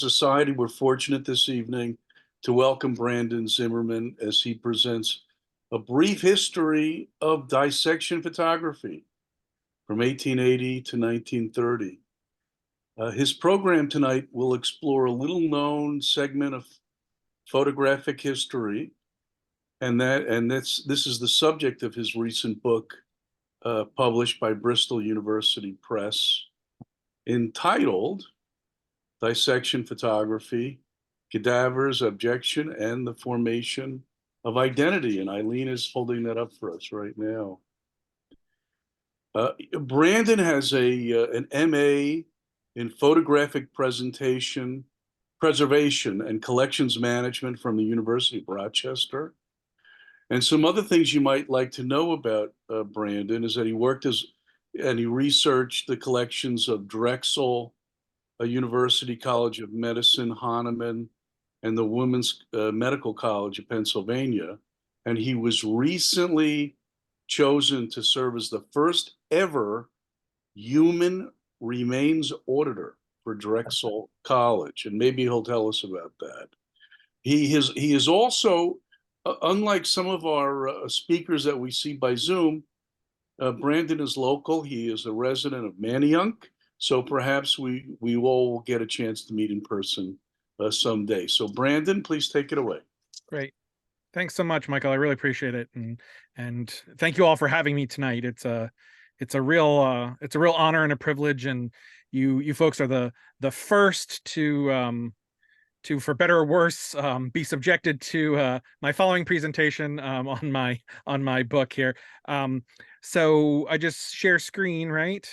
Society, we're fortunate this evening to welcome Brandon Zimmerman as he presents a brief history of dissection photography from 1880 to 1930. His program tonight will explore a little-known segment of photographic history, this is the subject of his recent book, published by Bristol University Press, entitled Dissection Photography, Cadavers, Objection, and the Formation of Identity. And Eileen is holding that up for us right now. Brandon has an MA in photographic preservation and collections management from the University of Rochester. And some other things you might like to know about Brandon is that he researched the collections of Drexel, a University College of Medicine, Hahnemann, and the Women's Medical College of Pennsylvania. And he was recently chosen to serve as the first ever human remains auditor for Drexel College. And maybe he'll tell us about that. He is also, unlike some of our speakers that we see by Zoom, Brandon is local. He is a resident of Manayunk. So perhaps we all will get a chance to meet in person someday. So Brandon, please take it away. Great. Thanks so much, Michael. I really appreciate it. And thank you all for having me tonight. It's a real honor and a privilege. And you folks are the first to for better or worse be subjected to my following presentation on my book here. So I just share screen, right?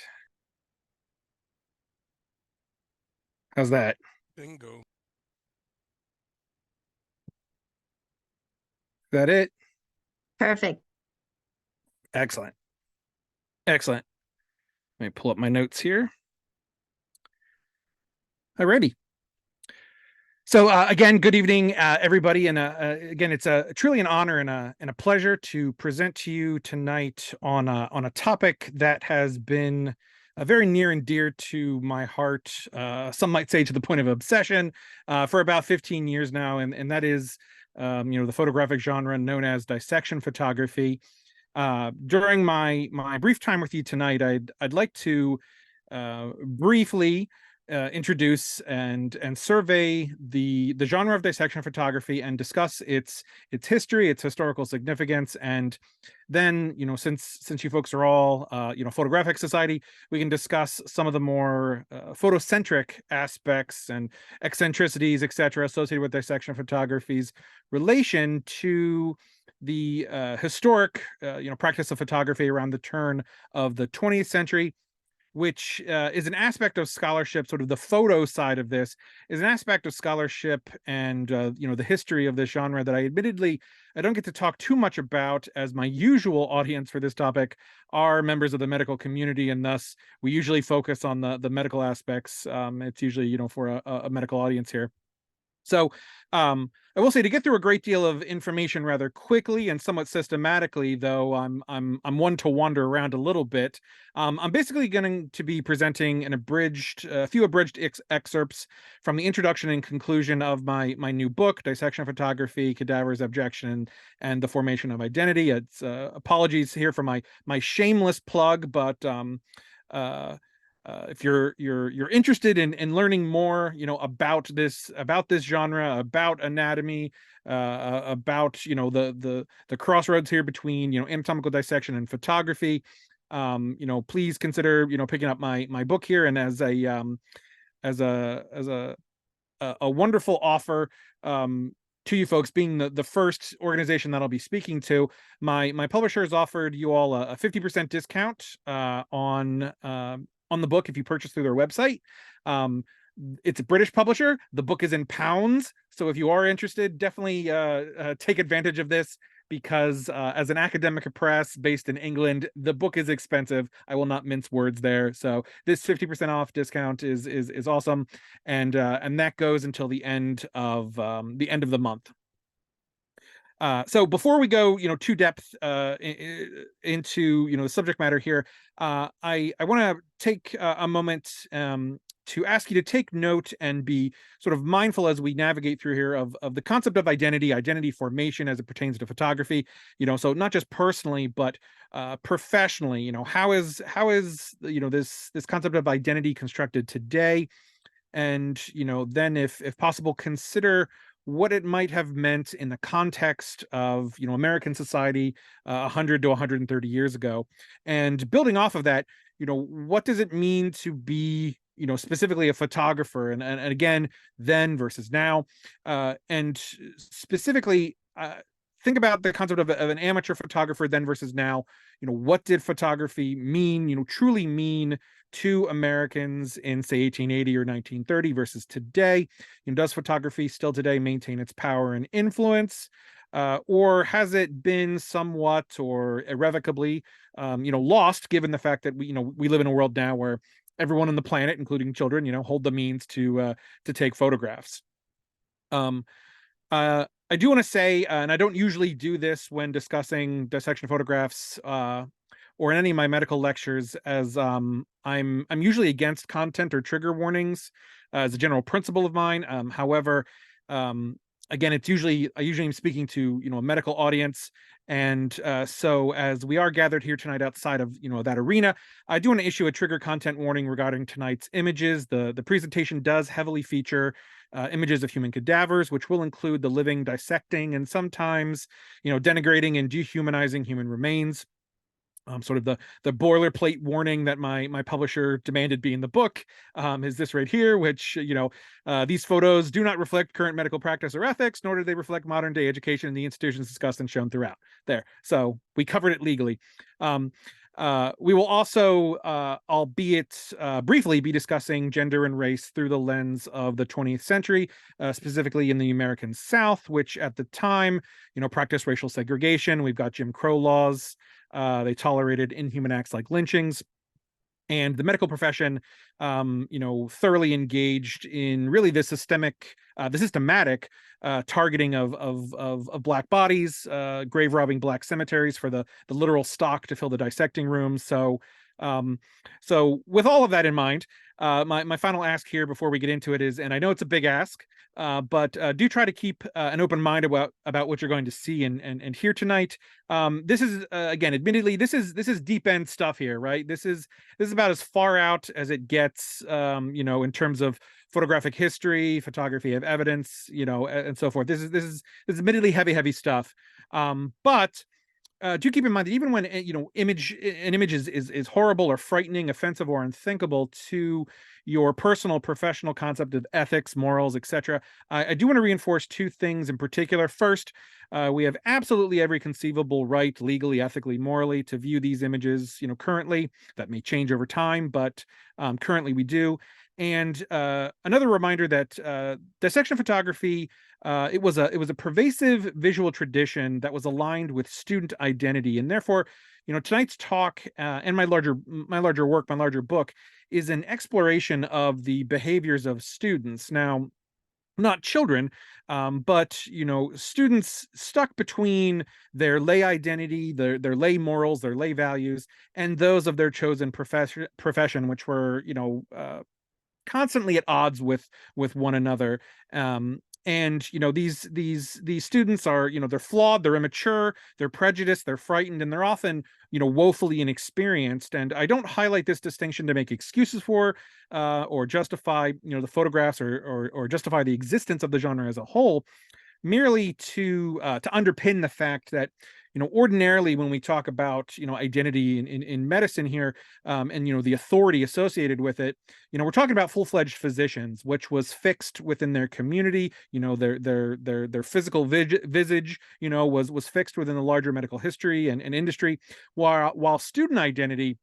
How's that? Bingo. Is that it? Perfect. Excellent. Excellent. Let me pull up my notes here. Alrighty. So again, good evening, everybody. And again, it's truly an honor and a pleasure to present to you tonight on a topic that has been very near and dear to my heart. Some might say to the point of obsession for about 15 years now, and that is, the photographic genre known as dissection photography. During my brief time with you tonight, I'd like to briefly introduce and survey the genre of dissection photography and discuss its history, its historical significance, and then since you folks are all photographic society, we can discuss some of the more photocentric aspects and eccentricities, etc., associated with dissection photography's relation to the historic practice of photography around the turn of the 20th century, which is an aspect of scholarship. Sort of the photo side of this is an aspect of scholarship and the history of this genre that I don't get to talk too much about, as my usual audience for this topic are members of the medical community, and thus we usually focus on the medical aspects. It's usually for a medical audience here. So I will say, to get through a great deal of information rather quickly and somewhat systematically, though I'm one to wander around a little bit. I'm basically going to be presenting a few abridged excerpts from the introduction and conclusion of my new book, Dissection Photography, Cadavers, Objection, and the Formation of Identity. It's apologies here for my shameless plug, but if you're interested in learning more, about this genre, about anatomy, about the crossroads here between anatomical dissection and photography, please consider picking up my book here. And as a wonderful offer to you folks, being the first organization that I'll be speaking to, my publisher has offered you all a 50% discount on the book if you purchase through their website. It's a British publisher. The book is in pounds, so if you are interested, definitely take advantage of this, because as an academic press based in England, the book is expensive. I will not mince words there. So this 50% off discount is awesome, and that goes until the end of the month. So before we go, too depth into the subject matter here, I want to take a moment to ask you to take note and be sort of mindful as we navigate through here of the concept of identity formation as it pertains to photography. So not just personally, but professionally. How is this concept of identity constructed today? And then if possible, consider what it might have meant in the context of American society 100 to 130 years ago. And building off of that, what does it mean to be specifically a photographer, and again, then versus now, and specifically think about the concept of an amateur photographer then versus now. What did photography mean, truly mean to Americans in, say, 1880 or 1930 versus today? Does photography still today maintain its power and influence? Or has it been somewhat or irrevocably, lost, given the fact that we live in a world now where everyone on the planet, including children, hold the means to take photographs. I do want to say, and I don't usually do this when discussing dissection photographs or in any of my medical lectures, as I'm usually against content or trigger warnings as a general principle of mine. However, again, I usually am speaking to a medical audience, and so as we are gathered here tonight outside of that arena, I do want to issue a trigger content warning regarding tonight's images. The presentation does heavily feature images of human cadavers, which will include the living dissecting and sometimes denigrating and dehumanizing human remains. Sort of the boilerplate warning that my publisher demanded be in the book is this right here, which these photos do not reflect current medical practice or ethics, nor do they reflect modern day education in the institutions discussed and shown throughout. There, so we covered it legally. We will also, albeit briefly, be discussing gender and race through the lens of the 20th century, specifically in the American South, which at the time, practiced racial segregation. We've got Jim Crow laws. They tolerated inhuman acts like lynchings. And the medical profession, thoroughly engaged in really the systematic targeting of black bodies, grave robbing black cemeteries for the literal stock to fill the dissecting rooms. So with all of that in mind, my final ask here before we get into it is, and I know it's a big ask, but do try to keep an open mind about what you're going to see and hear tonight. This is again, admittedly, this is deep end stuff here, right? This is about as far out as it gets, in terms of photographic history, photography of evidence, and so forth. This is admittedly heavy stuff, but do keep in mind that even when an image is horrible or frightening, offensive or unthinkable to your personal professional concept of ethics, morals, etc., I do want to reinforce two things in particular. First, we have absolutely every conceivable right, legally, ethically, morally, to view these images. Currently, that may change over time, but currently we do. And another reminder that dissection photography, it was a pervasive visual tradition that was aligned with student identity, and therefore, tonight's talk and my larger book is an exploration of the behaviors of students. Now, not children, but students stuck between their lay identity, their lay morals, their lay values, and those of their chosen profession, which were constantly at odds with one another. And these students are, they're flawed, they're immature, they're prejudiced, they're frightened, and they're often woefully inexperienced. And I don't highlight this distinction to make excuses for or justify the photographs or justify the existence of the genre as a whole, merely to underpin the fact that ordinarily when we talk about identity in medicine here, and the authority associated with it, we're talking about full-fledged physicians, which was fixed within their community. Their physical visage was fixed within the larger medical history and industry, while student identity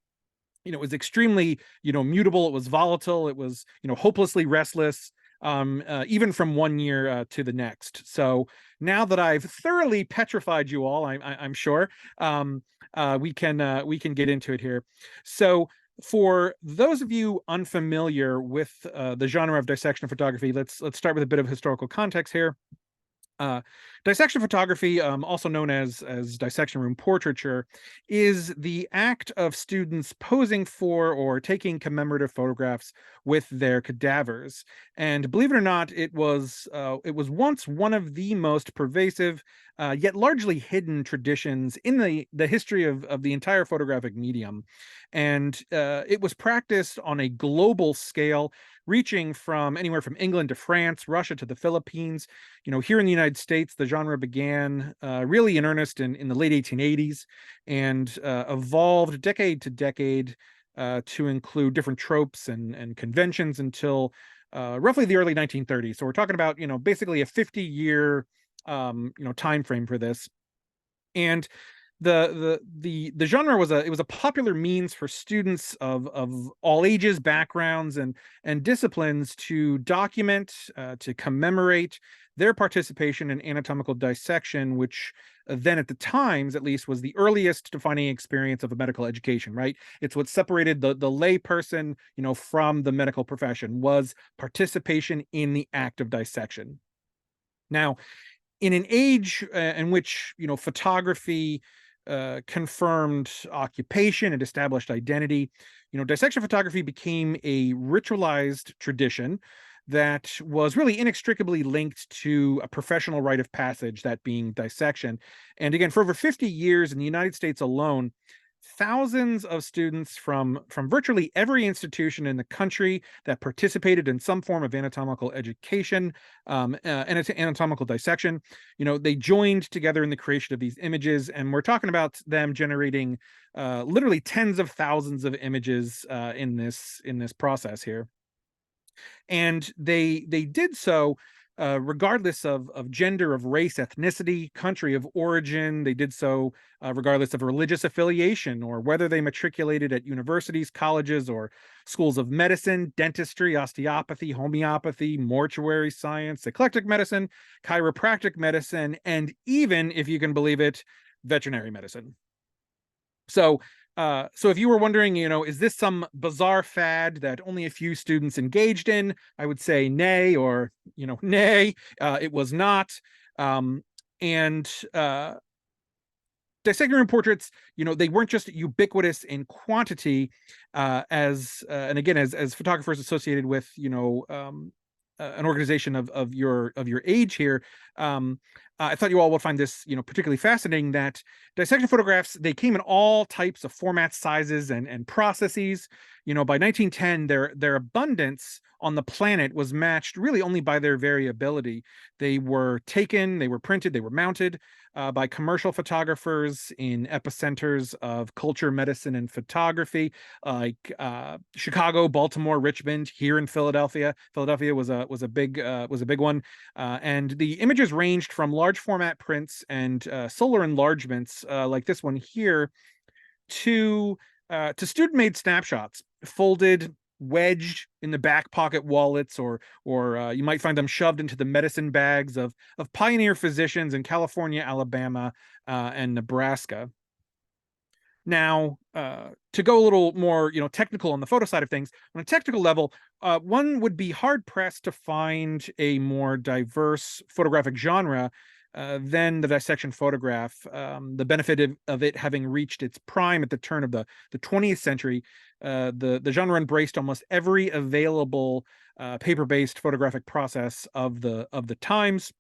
was extremely mutable. It was volatile. It was hopelessly restless, even from one year to the next. So now that I've thoroughly petrified you all, I'm sure we can get into it here. So for those of you unfamiliar with the genre of dissection photography, let's start with a bit of historical context here. Dissection photography, also known as dissection room portraiture, is the act of students posing for or taking commemorative photographs with their cadavers. And believe it or not, it was once one of the most pervasive, yet largely hidden traditions in the history of the entire photographic medium. And it was practiced on a global scale, reaching from anywhere from England to France, Russia to the Philippines. Here in the United States, the genre began really in earnest in the late 1880s and evolved decade to decade to include different tropes and conventions until roughly the early 1930s. So we're talking about, basically a 50-year, time frame for this. And the genre was a popular means for students of all ages, backgrounds, and disciplines to document, to commemorate their participation in anatomical dissection, which then at the times at least was the earliest defining experience of a medical education. Right, it's what separated the lay person, from the medical profession, was participation in the act of dissection. Now, in an age in which photography confirmed occupation and established identity, dissection photography became a ritualized tradition that was really inextricably linked to a professional rite of passage, that being dissection. And again, for over 50 years in the United States alone, thousands of students from virtually every institution in the country that participated in some form of anatomical education, and anatomical dissection, they joined together in the creation of these images, and we're talking about them generating literally tens of thousands of images in this process here. And they did so regardless of gender, of race, ethnicity, country of origin. They did so regardless of religious affiliation, or whether they matriculated at universities, colleges, or schools of medicine, dentistry, osteopathy, homeopathy, mortuary science, eclectic medicine, chiropractic medicine, and even, if you can believe it, veterinary medicine. So if you were wondering, is this some bizarre fad that only a few students engaged in, I would say nay, or, nay, it was not. And Dissecting room portraits, they weren't just ubiquitous in quantity, and again, as photographers associated with, an organization of your age here, I thought you all would find this, particularly fascinating, that dissection photographs, they came in all types of formats, sizes, and processes. By 1910, their abundance on the planet was matched really only by their variability. They were taken, they were printed, they were mounted by commercial photographers in epicenters of culture, medicine, and photography, like Chicago, Baltimore, Richmond. Here in Philadelphia, was a big one, and the images ranged from large format prints and solar enlargements, like this one here, to student-made snapshots, folded, wedged in the back pocket wallets, or you might find them shoved into the medicine bags of pioneer physicians in California, Alabama, and Nebraska. Now, to go a little more, technical on the photo side of things, on a technical level, one would be hard pressed to find a more diverse photographic genre than the dissection photograph. The benefit of it having reached its prime at the turn of the 20th century, the genre embraced almost every available paper-based photographic process of the times.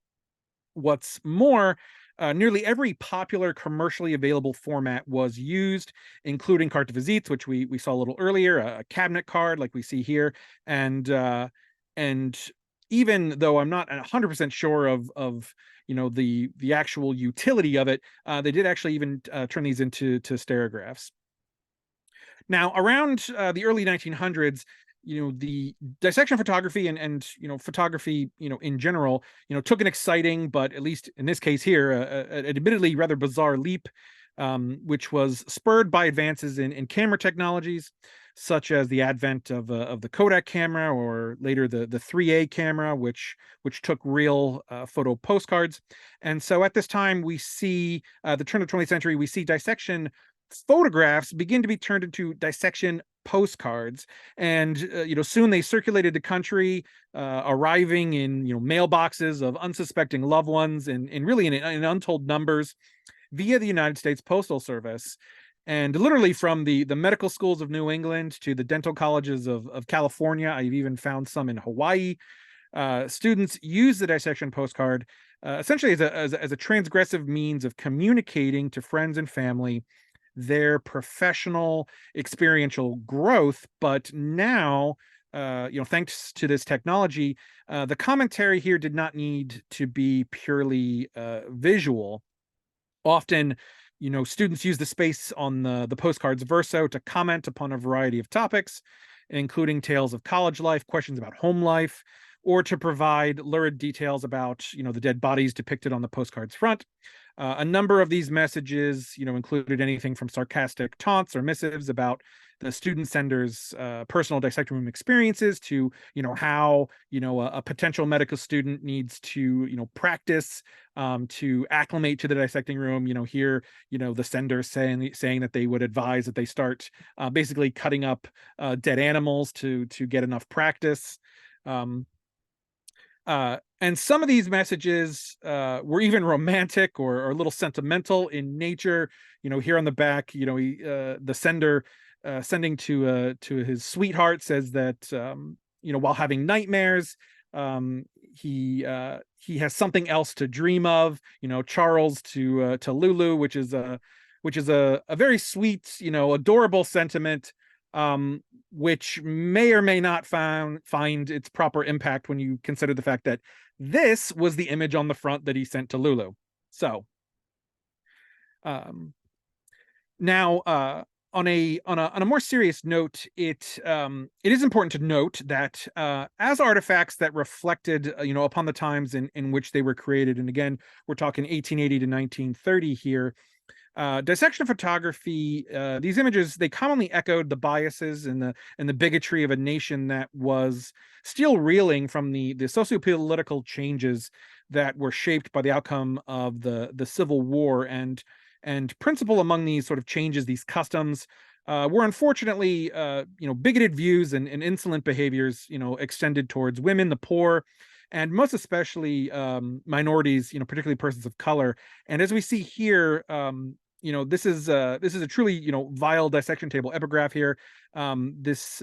What's more, nearly every popular commercially available format was used, including carte de visite, which we saw a little earlier, a cabinet card like we see here, and even though I'm not 100% sure of the actual utility of it, they did actually even turn these into stereographs. Now, around the early 1900s, the dissection photography and photography, in general, took an exciting, but at least in this case here, an admittedly rather bizarre leap, which was spurred by advances in camera technologies, such as the advent of the Kodak camera, or later the 3A camera, which took real photo postcards. And so at this time, we see the turn of the 20th century, we see dissection photographs begin to be turned into dissection postcards, and soon they circulated the country, arriving in mailboxes of unsuspecting loved ones, and really in untold numbers via the United States Postal Service. And literally from the medical schools of New England to the dental colleges of California, I've even found some in Hawaii. Students use the dissection postcard essentially as a transgressive means of communicating to friends and family their professional experiential growth. But now, thanks to this technology, the commentary here did not need to be purely visual. Often, students use the space on the postcard's verso to comment upon a variety of topics, including tales of college life, questions about home life, or to provide lurid details about, the dead bodies depicted on the postcard's front. A number of these messages, included anything from sarcastic taunts or missives about the student sender's personal dissection room experiences to, how, a potential medical student needs to, practice to acclimate to the dissecting room. Here, the sender saying that they would advise that they start basically cutting up dead animals to get enough practice. And some of these messages were even romantic or a little sentimental in nature. Here on the back, the sender sending to his sweetheart says that while having nightmares, he has something else to dream of. Charles to Lulu, which is a very sweet, adorable sentiment, which may or may not find its proper impact when you consider the fact that this was the image on the front that he sent to Lulu. So, now, on a more serious note, it is important to note that as artifacts that reflected upon the times in which they were created, and again we're talking 1880 to 1930 here. Dissection photography, these images, they commonly echoed the biases and the bigotry of a nation that was still reeling from the socio-political changes that were shaped by the outcome of the Civil War. And principal among these sort of changes, these customs, were unfortunately bigoted views and insolent behaviors extended towards women, the poor, and most especially minorities, particularly persons of color. And as we see here, this is a truly vile dissection table epigraph here. This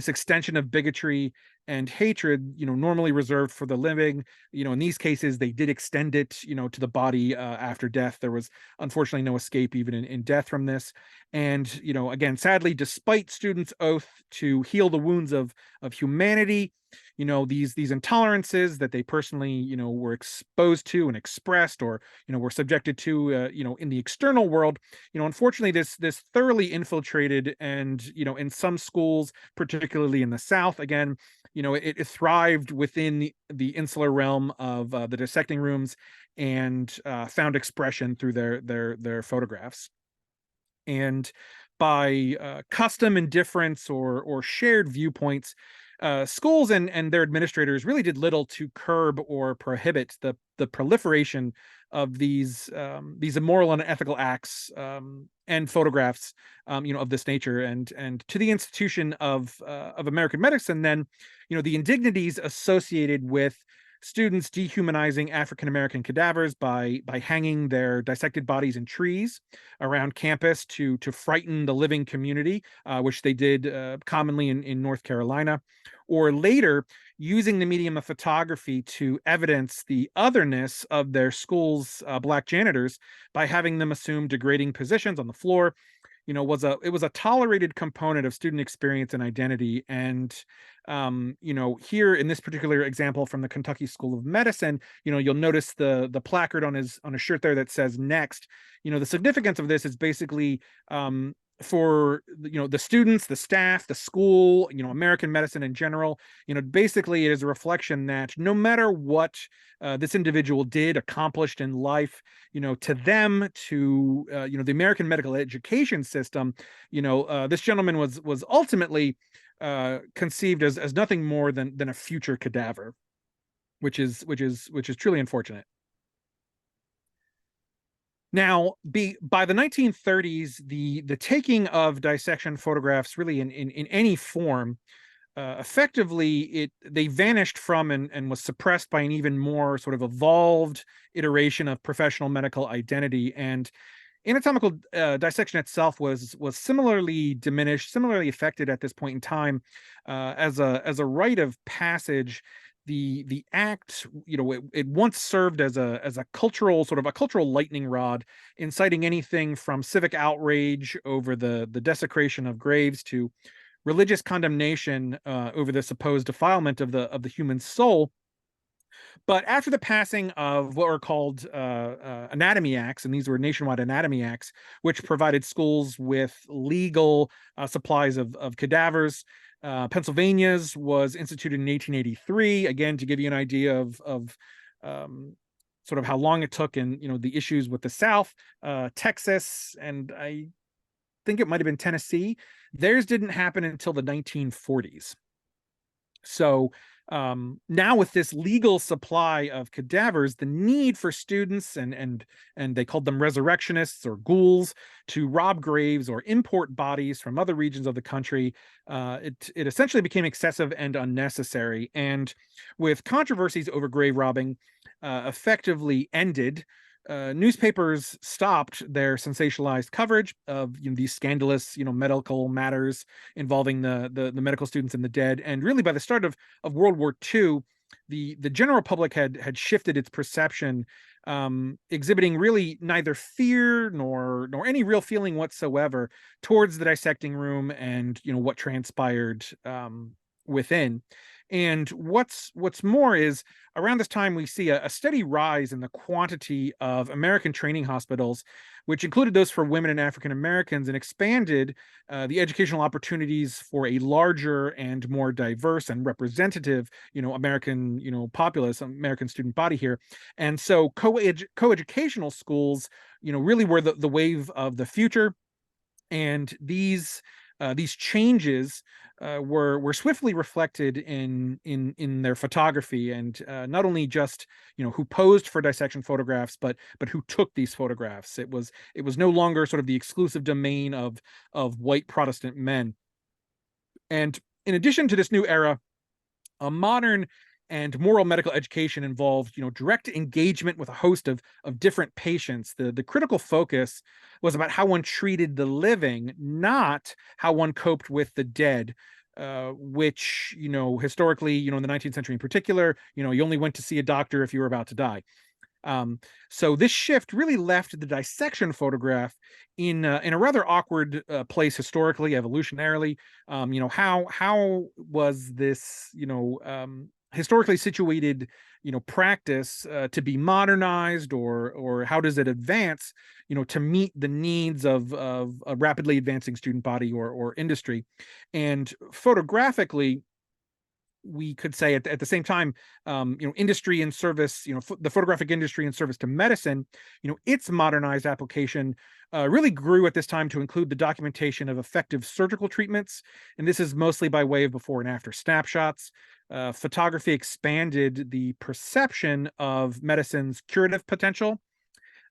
extension of bigotry and hatred, normally reserved for the living, in these cases they did extend it to the body after death. There was unfortunately no escape even in death from this. And again, sadly, despite students' oath to heal the wounds of humanity, these intolerances that they personally were exposed to and expressed, or were subjected to in the external world, unfortunately this thoroughly infiltrated, and in some schools, particularly in the South, again, it thrived within the insular realm of the dissecting rooms, and found expression through their photographs. And by custom indifference or shared viewpoints, schools and their administrators really did little to curb or prohibit the proliferation of these immoral and unethical acts and photographs of this nature. And to the institution of American medicine, then the indignities associated with students dehumanizing African American cadavers by hanging their dissected bodies in trees around campus to frighten the living community, which they did commonly in North Carolina, or later using the medium of photography to evidence the otherness of their school's Black janitors by having them assume degrading positions on the floor. It was a tolerated component of student experience and identity. And here in this particular example from the Kentucky School of Medicine, you'll notice the placard on his shirt there that says "Next." The significance of this is basically for the students, the staff, the school, American medicine in general. Basically it is a reflection that no matter what this individual accomplished in life, to them, to the American medical education system, this gentleman was ultimately conceived as nothing more than a future cadaver, which is truly unfortunate. By the 1930s, the taking of dissection photographs really in any form, effectively they vanished from and was suppressed by an even more sort of evolved iteration of professional medical identity. And anatomical dissection itself was similarly diminished, similarly affected at this point in time, as a rite of passage. The act, it once served as a cultural sort of a cultural lightning rod, inciting anything from civic outrage over the desecration of graves to religious condemnation over the supposed defilement of the human soul. But after the passing of what were called anatomy acts, and these were nationwide anatomy acts, which provided schools with legal supplies of cadavers, Pennsylvania's was instituted in 1883. Again, to give you an idea of sort of how long it took, and the issues with the South, Texas, and I think it might have been Tennessee. Theirs didn't happen until the 1940s. So now with this legal supply of cadavers, the need for students and they called them resurrectionists or ghouls to rob graves or import bodies from other regions of the country, it essentially became excessive and unnecessary. And with controversies over grave robbing effectively ended, newspapers stopped their sensationalized coverage of these scandalous medical matters involving the medical students and the dead. And really by the start of World War II, the general public had shifted its perception, exhibiting really neither fear nor any real feeling whatsoever towards the dissecting room and what transpired within. And what's more is, around this time we see a steady rise in the quantity of American training hospitals, which included those for women and African Americans, and expanded the educational opportunities for a larger and more diverse and representative American populace, American student body here. And so coeducational schools really were the wave of the future. And these changes were swiftly reflected in their photography, and not only just who posed for dissection photographs, but who took these photographs. It was no longer sort of the exclusive domain of white Protestant men. And in addition to this new era, a modern and moral medical education involved direct engagement with a host of different patients. The critical focus was about how one treated the living, not how one coped with the dead, which historically, in the 19th century in particular, you only went to see a doctor if you were about to die. So this shift really left the dissection photograph in a rather awkward place historically, evolutionarily. How was this historically situated practice to be modernized, or how does it advance to meet the needs of a rapidly advancing student body or industry? And photographically, we could say at the same time, industry and service, the photographic industry and service to medicine, its modernized application really grew at this time to include the documentation of effective surgical treatments. And this is mostly by way of before and after snapshots. Photography expanded the perception of medicine's curative potential.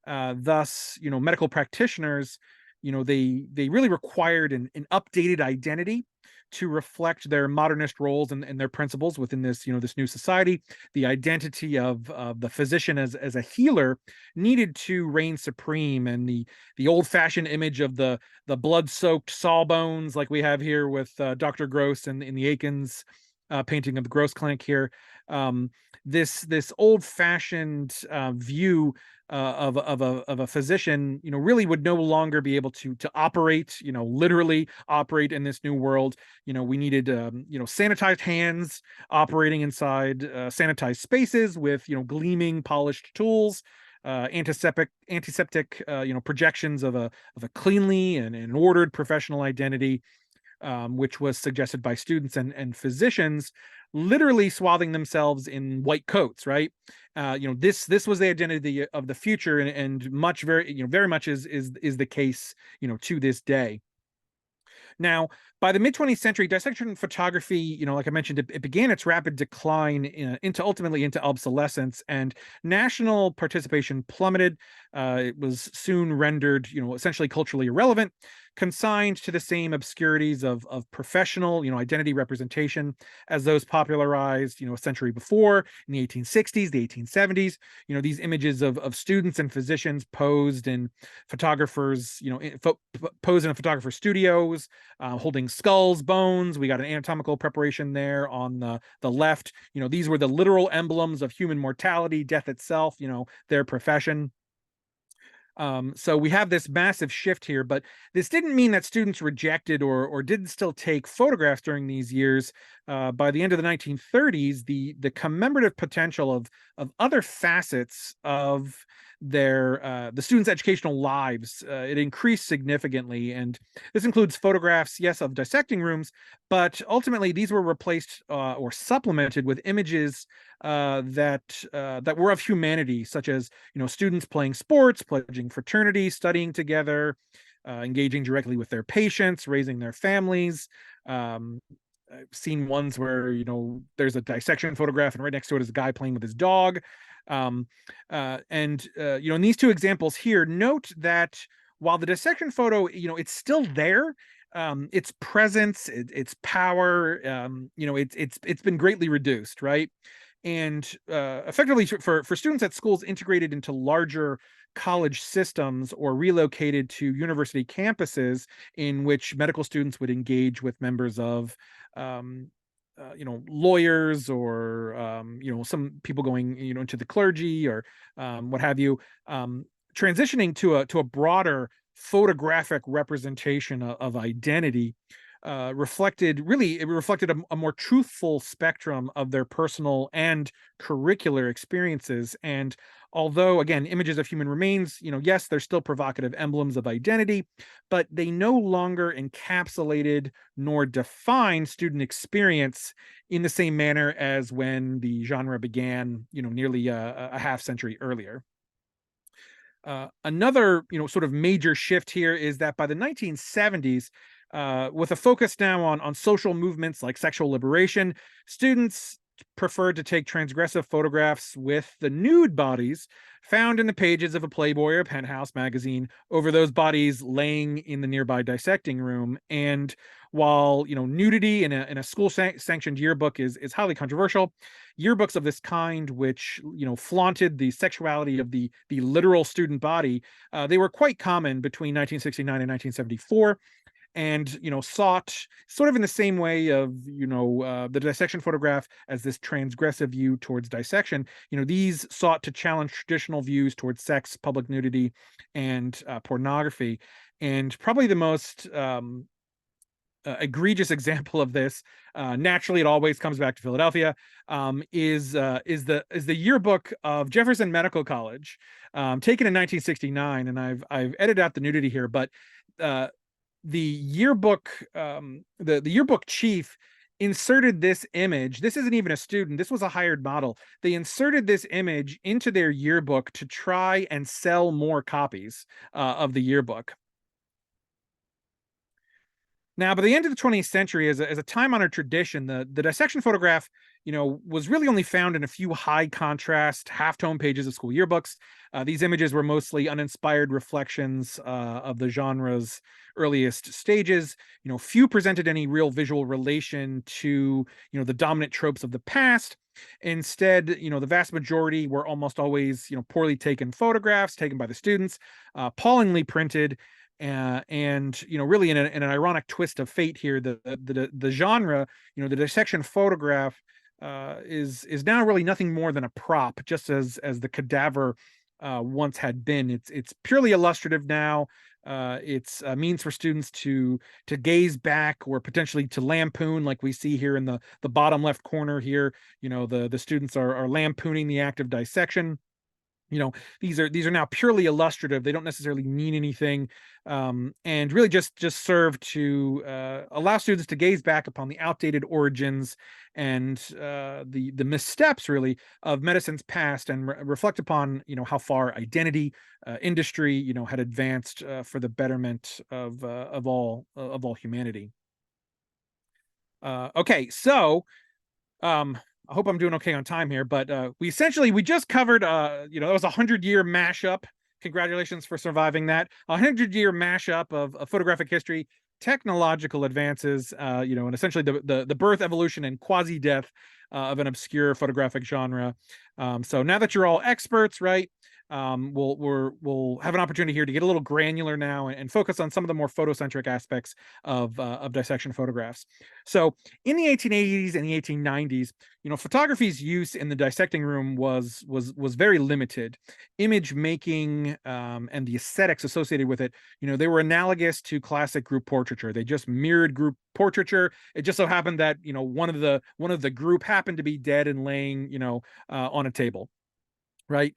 Thus, medical practitioners, they really required an updated identity to reflect their modernist roles and their principles within this this new society. The identity of the physician as a healer needed to reign supreme, and the old-fashioned image of the blood-soaked sawbones, like we have here with Dr. Gross and in the Aikens painting of the Gross Clinic here, this old-fashioned view of a physician, really would no longer be able to operate, literally operate in this new world. We needed, sanitized hands operating inside sanitized spaces with, gleaming, polished tools, antiseptic, projections of a cleanly and an ordered professional identity, which was suggested by students and physicians, literally swathing themselves in white coats, right? This was the identity of the future, and much very much is the case, to this day. Now, by the mid 20th century, dissection photography, like I mentioned, it began its rapid decline ultimately into obsolescence, and national participation plummeted. It was soon rendered, essentially culturally irrelevant, consigned to the same obscurities of professional, identity representation as those popularized, a century before in the 1860s, the 1870s. These images of students and physicians posed in photographers, posed in a photographer's studios, holding skulls, bones. We got an anatomical preparation there on the left. These were the literal emblems of human mortality, death itself, their profession. So we have this massive shift here, but this didn't mean that students rejected or didn't still take photographs during these years. By the end of the 1930s, the commemorative potential of other facets of the students' educational lives, it increased significantly, and this includes photographs, yes, of dissecting rooms, but ultimately these were replaced or supplemented with images that were of humanity, such as students playing sports, pledging fraternity, studying together, engaging directly with their patients, raising their families. I've seen ones where there's a dissection photograph, and right next to it is a guy playing with his dog. In these two examples here, note that while the dissection photo, it's still there, its presence, its power, it's been greatly reduced, right? And effectively for students at schools integrated into larger college systems or relocated to university campuses in which medical students would engage with members of lawyers, or some people going into the clergy, or what have you, transitioning to a broader photographic representation of identity reflected a more truthful spectrum of their personal and curricular experiences. And although, again, images of human remains, yes, they're still provocative emblems of identity, but they no longer encapsulated nor define student experience in the same manner as when the genre began, nearly a half century earlier. Another, sort of major shift here is that by the 1970s, with a focus now on social movements like sexual liberation, students preferred to take transgressive photographs with the nude bodies found in the pages of a Playboy or Penthouse magazine over those bodies laying in the nearby dissecting room. And while nudity in a school sanctioned yearbook is highly controversial, yearbooks of this kind, which flaunted the sexuality of the literal student body, they were quite common between 1969 and 1974, and sought, sort of in the same way of the dissection photograph as this transgressive view towards dissection. These sought to challenge traditional views towards sex, public nudity, and pornography. And probably the most egregious example of this, naturally it always comes back to Philadelphia, is the yearbook of Jefferson Medical College, taken in 1969. And I've edited out the nudity here, but the yearbook, the yearbook chief inserted this image. This isn't even a student, this was a hired model. They inserted this image into their yearbook to try and sell more copies of the yearbook. Now, by the end of the 20th century, as a time-honored tradition, the dissection photograph, was really only found in a few high contrast, half-tone pages of school yearbooks. These images were mostly uninspired reflections of the genre's earliest stages. Few presented any real visual relation to, the dominant tropes of the past. Instead, the vast majority were almost always, poorly taken photographs taken by the students, appallingly printed, and really in an ironic twist of fate here, the genre, the dissection photograph, is now really nothing more than a prop, just as the cadaver once had been. It's purely illustrative now. It's a means for students to gaze back, or potentially to lampoon, like we see here in the bottom left corner here. The students are lampooning the act of dissection. These are now purely illustrative. They don't necessarily mean anything, and really just serve to allow students to gaze back upon the outdated origins and the missteps really of medicine's past, and reflect upon how far identity, industry had advanced for the betterment of all humanity. Okay, so I hope I'm doing okay on time here, but we just covered that was 100-year mashup. Congratulations for surviving that. 100-year mashup of photographic history, technological advances, and essentially the birth, evolution, and quasi-death of an obscure photographic genre. So now that you're all experts, right? We'll have an opportunity here to get a little granular now and focus on some of the more photocentric aspects of dissection photographs. So in the 1880s and the 1890s, photography's use in the dissecting room was very limited. Image making and the aesthetics associated with it, they were analogous to classic group portraiture. They just mirrored group portraiture. It just so happened that one of the group happened to be dead and laying on a table, right?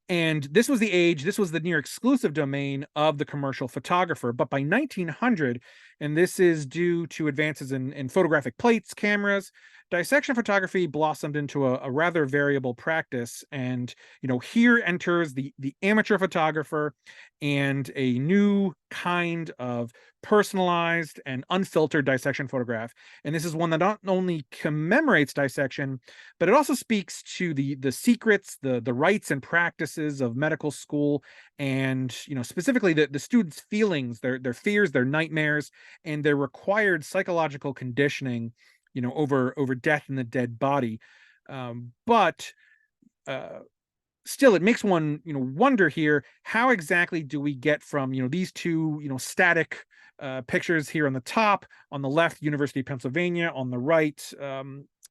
And this was the near exclusive domain of the commercial photographer. But by 1900, and this is due to advances in photographic plates, cameras, dissection photography blossomed into a rather variable practice. And here enters the amateur photographer and a new kind of personalized and unfiltered dissection photograph. And this is one that not only commemorates dissection, but it also speaks to the secrets, the rites and practices of medical school, and specifically the students' feelings, their fears, their nightmares, and their required psychological conditioning over death and the dead body. But still, it makes one wonder here, how exactly do we get from these two static pictures here on the top, on the left University of Pennsylvania, on the right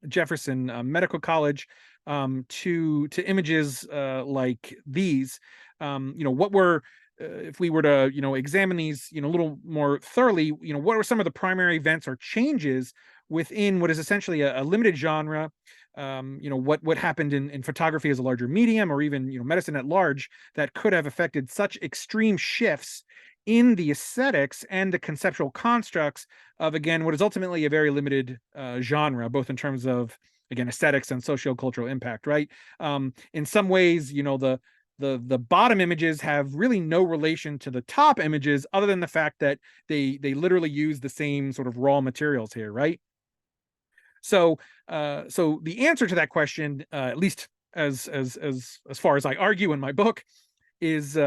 Jefferson Medical College, to images like these. What were if we were to examine these a little more thoroughly, what were some of the primary events or changes within what is essentially a limited genre? What happened in photography as a larger medium, or even medicine at large, that could have affected such extreme shifts in the aesthetics and the conceptual constructs of, again, what is ultimately a very limited genre, both in terms of, again, aesthetics and socio-cultural impact, right? In some ways, the bottom images have really no relation to the top images, other than the fact that they literally use the same sort of raw materials here, right? So the answer to that question, at least as far as I argue in my book, is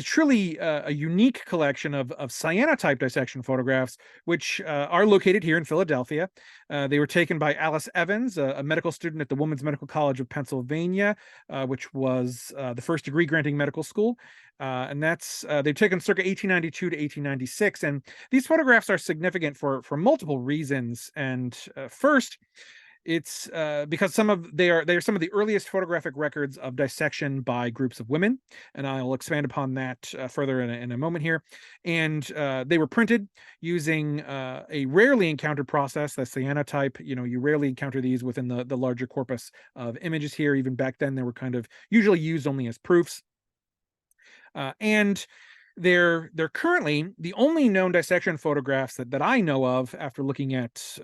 truly a unique collection of cyanotype dissection photographs, which are located here in Philadelphia. They were taken by Alice Evans, a medical student at the Women's Medical College of Pennsylvania, which was the first degree granting medical school. And that's they've taken circa 1892 to 1896. And these photographs are significant for multiple reasons. And first, it's because they are some of the earliest photographic records of dissection by groups of women, and I'll expand upon that further in a moment here. And they were printed using a rarely encountered process, the cyanotype. You rarely encounter these within the larger corpus of images here. Even back then, they were kind of usually used only as proofs. And they're currently the only known dissection photographs that I know of, after looking at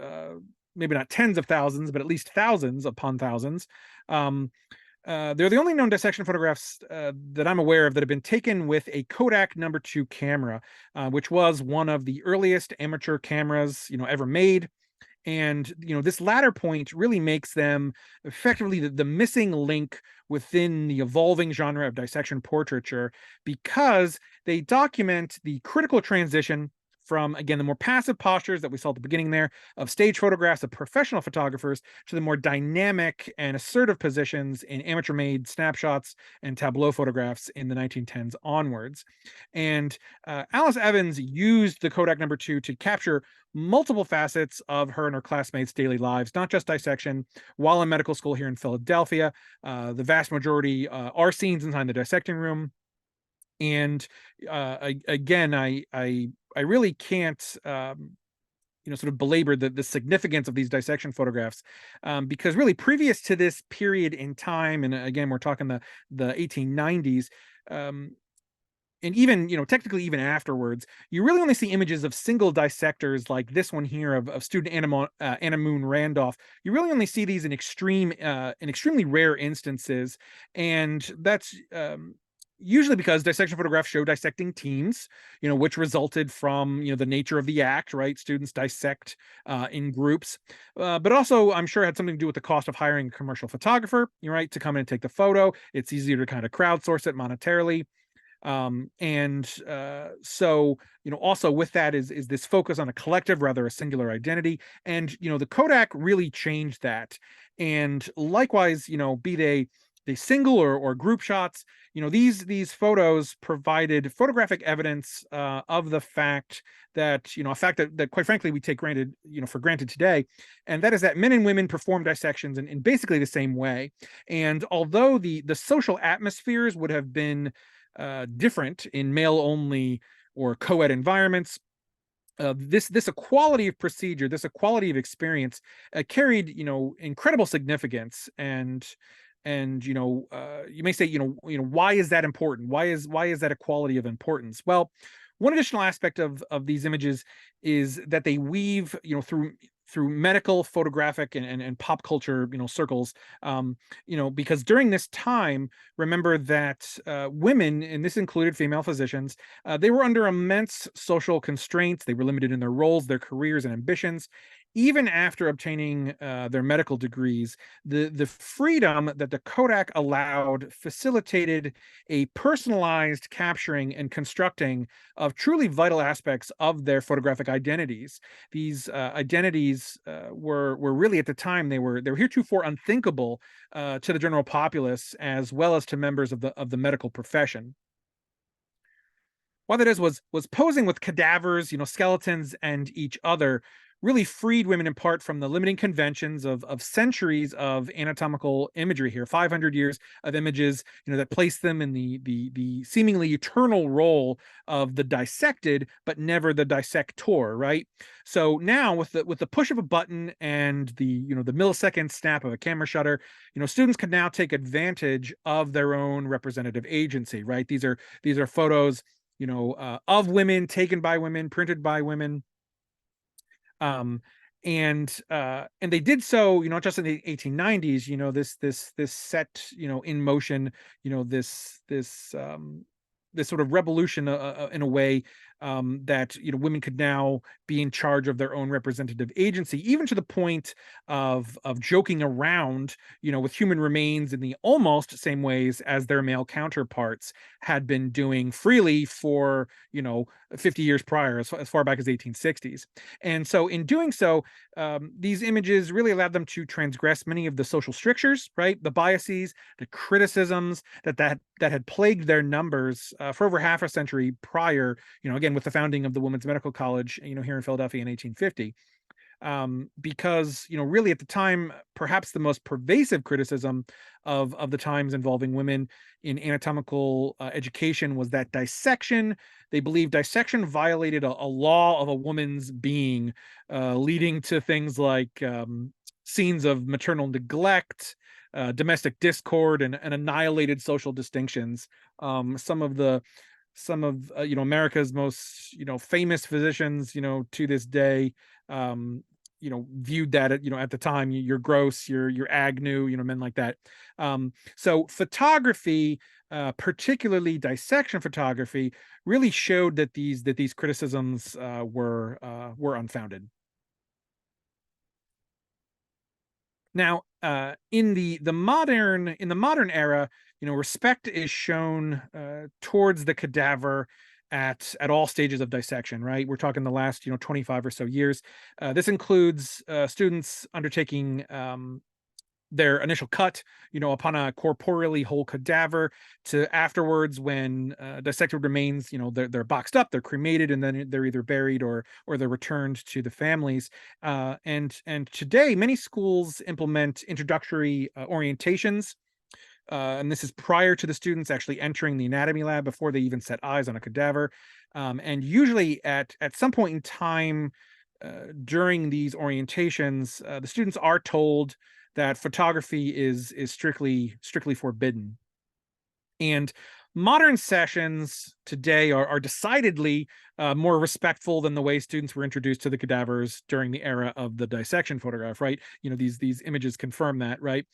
maybe not tens of thousands, but at least thousands upon thousands. They're the only known dissection photographs that I'm aware of that have been taken with a Kodak #2 camera, which was one of the earliest amateur cameras ever made. And this latter point really makes them effectively the missing link within the evolving genre of dissection portraiture, because they document the critical transition from, again, the more passive postures that we saw at the beginning there of stage photographs of professional photographers, to the more dynamic and assertive positions in amateur-made snapshots and tableau photographs in the 1910s onwards. And Alice Evans used the Kodak #2 to capture multiple facets of her and her classmates' daily lives, not just dissection. While in medical school here in Philadelphia, the vast majority are scenes inside the dissecting room. And again, I really can't sort of belabor the significance of these dissection photographs, because really previous to this period in time, and again we're talking the 1890s, and even technically even afterwards, you really only see images of single dissectors like this one here of student Anna Moon Randolph. You really only see these in extremely rare instances, and that's usually because dissection photographs show dissecting teams, which resulted from the nature of the act, right? Students dissect in groups, but also I'm sure it had something to do with the cost of hiring a commercial photographer, right, to come in and take the photo. It's easier to kind of crowdsource it monetarily. So also with that is this focus on a collective rather a singular identity, and the Kodak really changed that. And likewise, be they single or group shots, these photos provided photographic evidence of the fact that a fact that quite frankly we take granted for granted today, and that is that men and women perform dissections in basically the same way. And although the social atmospheres would have been different in male only or co-ed environments, this equality of procedure, this equality of experience, carried incredible significance. And you may say, why is that important? Why is that equality of importance? Well, one additional aspect of these images is that they weave through medical, photographic, and pop culture circles, because during this time, remember that women, and this included female physicians, they were under immense social constraints. They were limited in their roles, their careers, and ambitions. Even after obtaining their medical degrees, the freedom that the Kodak allowed facilitated a personalized capturing and constructing of truly vital aspects of their photographic identities. These identities were really, at the time, they were heretofore unthinkable to the general populace as well as to members of the medical profession. What that is was posing with cadavers, skeletons, and each other really freed women in part from the limiting conventions of centuries of anatomical imagery here, 500 years of images, that place them in the seemingly eternal role of the dissected, but never the dissector, right? So now with the push of a button and the millisecond snap of a camera shutter, students can now take advantage of their own representative agency, right? These are photos, of women, taken by women, printed by women. um and they did so, not just in the 1890s. This set in motion, this sort of revolution, in a way, that women could now be in charge of their own representative agency, even to the point of joking around with human remains in the almost same ways as their male counterparts had been doing freely for 50 years prior, as far back as 1860s. And so in doing so, these images really allowed them to transgress many of the social strictures, right? The biases, the criticisms that had plagued their numbers for over half a century prior, again, with the founding of the Women's Medical College, here in Philadelphia in 1850. Because really at the time, perhaps the most pervasive criticism of the times involving women in anatomical education was that dissection, they believed dissection violated a law of a woman's being, leading to things like scenes of maternal neglect, domestic discord, and annihilated social distinctions. Some of America's most famous physicians to this day, viewed that at the time, you're gross, you're Agnew, men like that. So photography, particularly dissection photography, really showed that these criticisms were unfounded. Now, in the modern era, respect is shown towards the cadaver at all stages of dissection, right? We're talking the last 25 or so years. This includes students undertaking their initial cut, upon a corporeally whole cadaver, to afterwards, when dissected remains, they're boxed up, they're cremated, and then they're either buried or they're returned to the families. And today, many schools implement introductory orientations. And this is prior to the students actually entering the anatomy lab, before they even set eyes on a cadaver. And usually at some point in time, during these orientations, the students are told that photography is strictly forbidden. And modern sessions today are decidedly more respectful than the way students were introduced to the cadavers during the era of the dissection photograph, right? These images confirm that, right?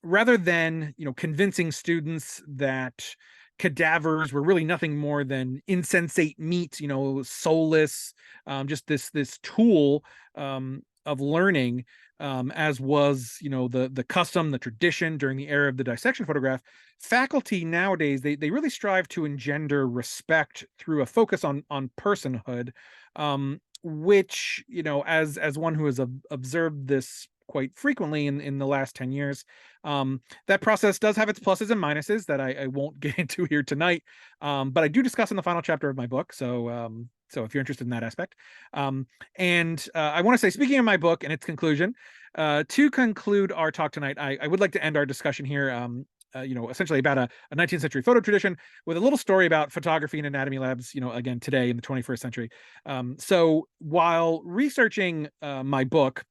Rather than convincing students that cadavers were really nothing more than insensate meat, soulless, just this tool of learning, as was the custom, the tradition during the era of the dissection photograph. Faculty nowadays, they really strive to engender respect through a focus on personhood, which as one who has observed this quite frequently in the last 10 years, that process does have its pluses and minuses that I won't get into here tonight, but I do discuss in the final chapter of my book. So if you're interested in that aspect, and I want to say, speaking of my book and its conclusion, to conclude our talk tonight, I would like to end our discussion here, essentially about a 19th century photo tradition with a little story about photography in anatomy labs, again, today in the 21st century. So while researching my book,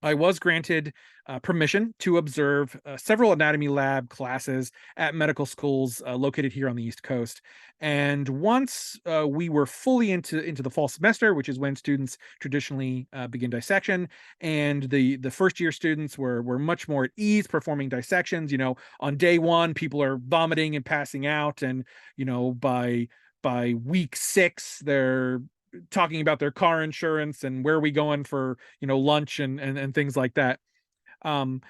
I was granted permission to observe several anatomy lab classes at medical schools located here on the East Coast. And once we were fully into the fall semester, which is when students traditionally begin dissection, and the first year students were much more at ease performing dissections. On day one, people are vomiting and passing out, and by week 6, they're talking about their car insurance and where are we going for lunch and things like that. Once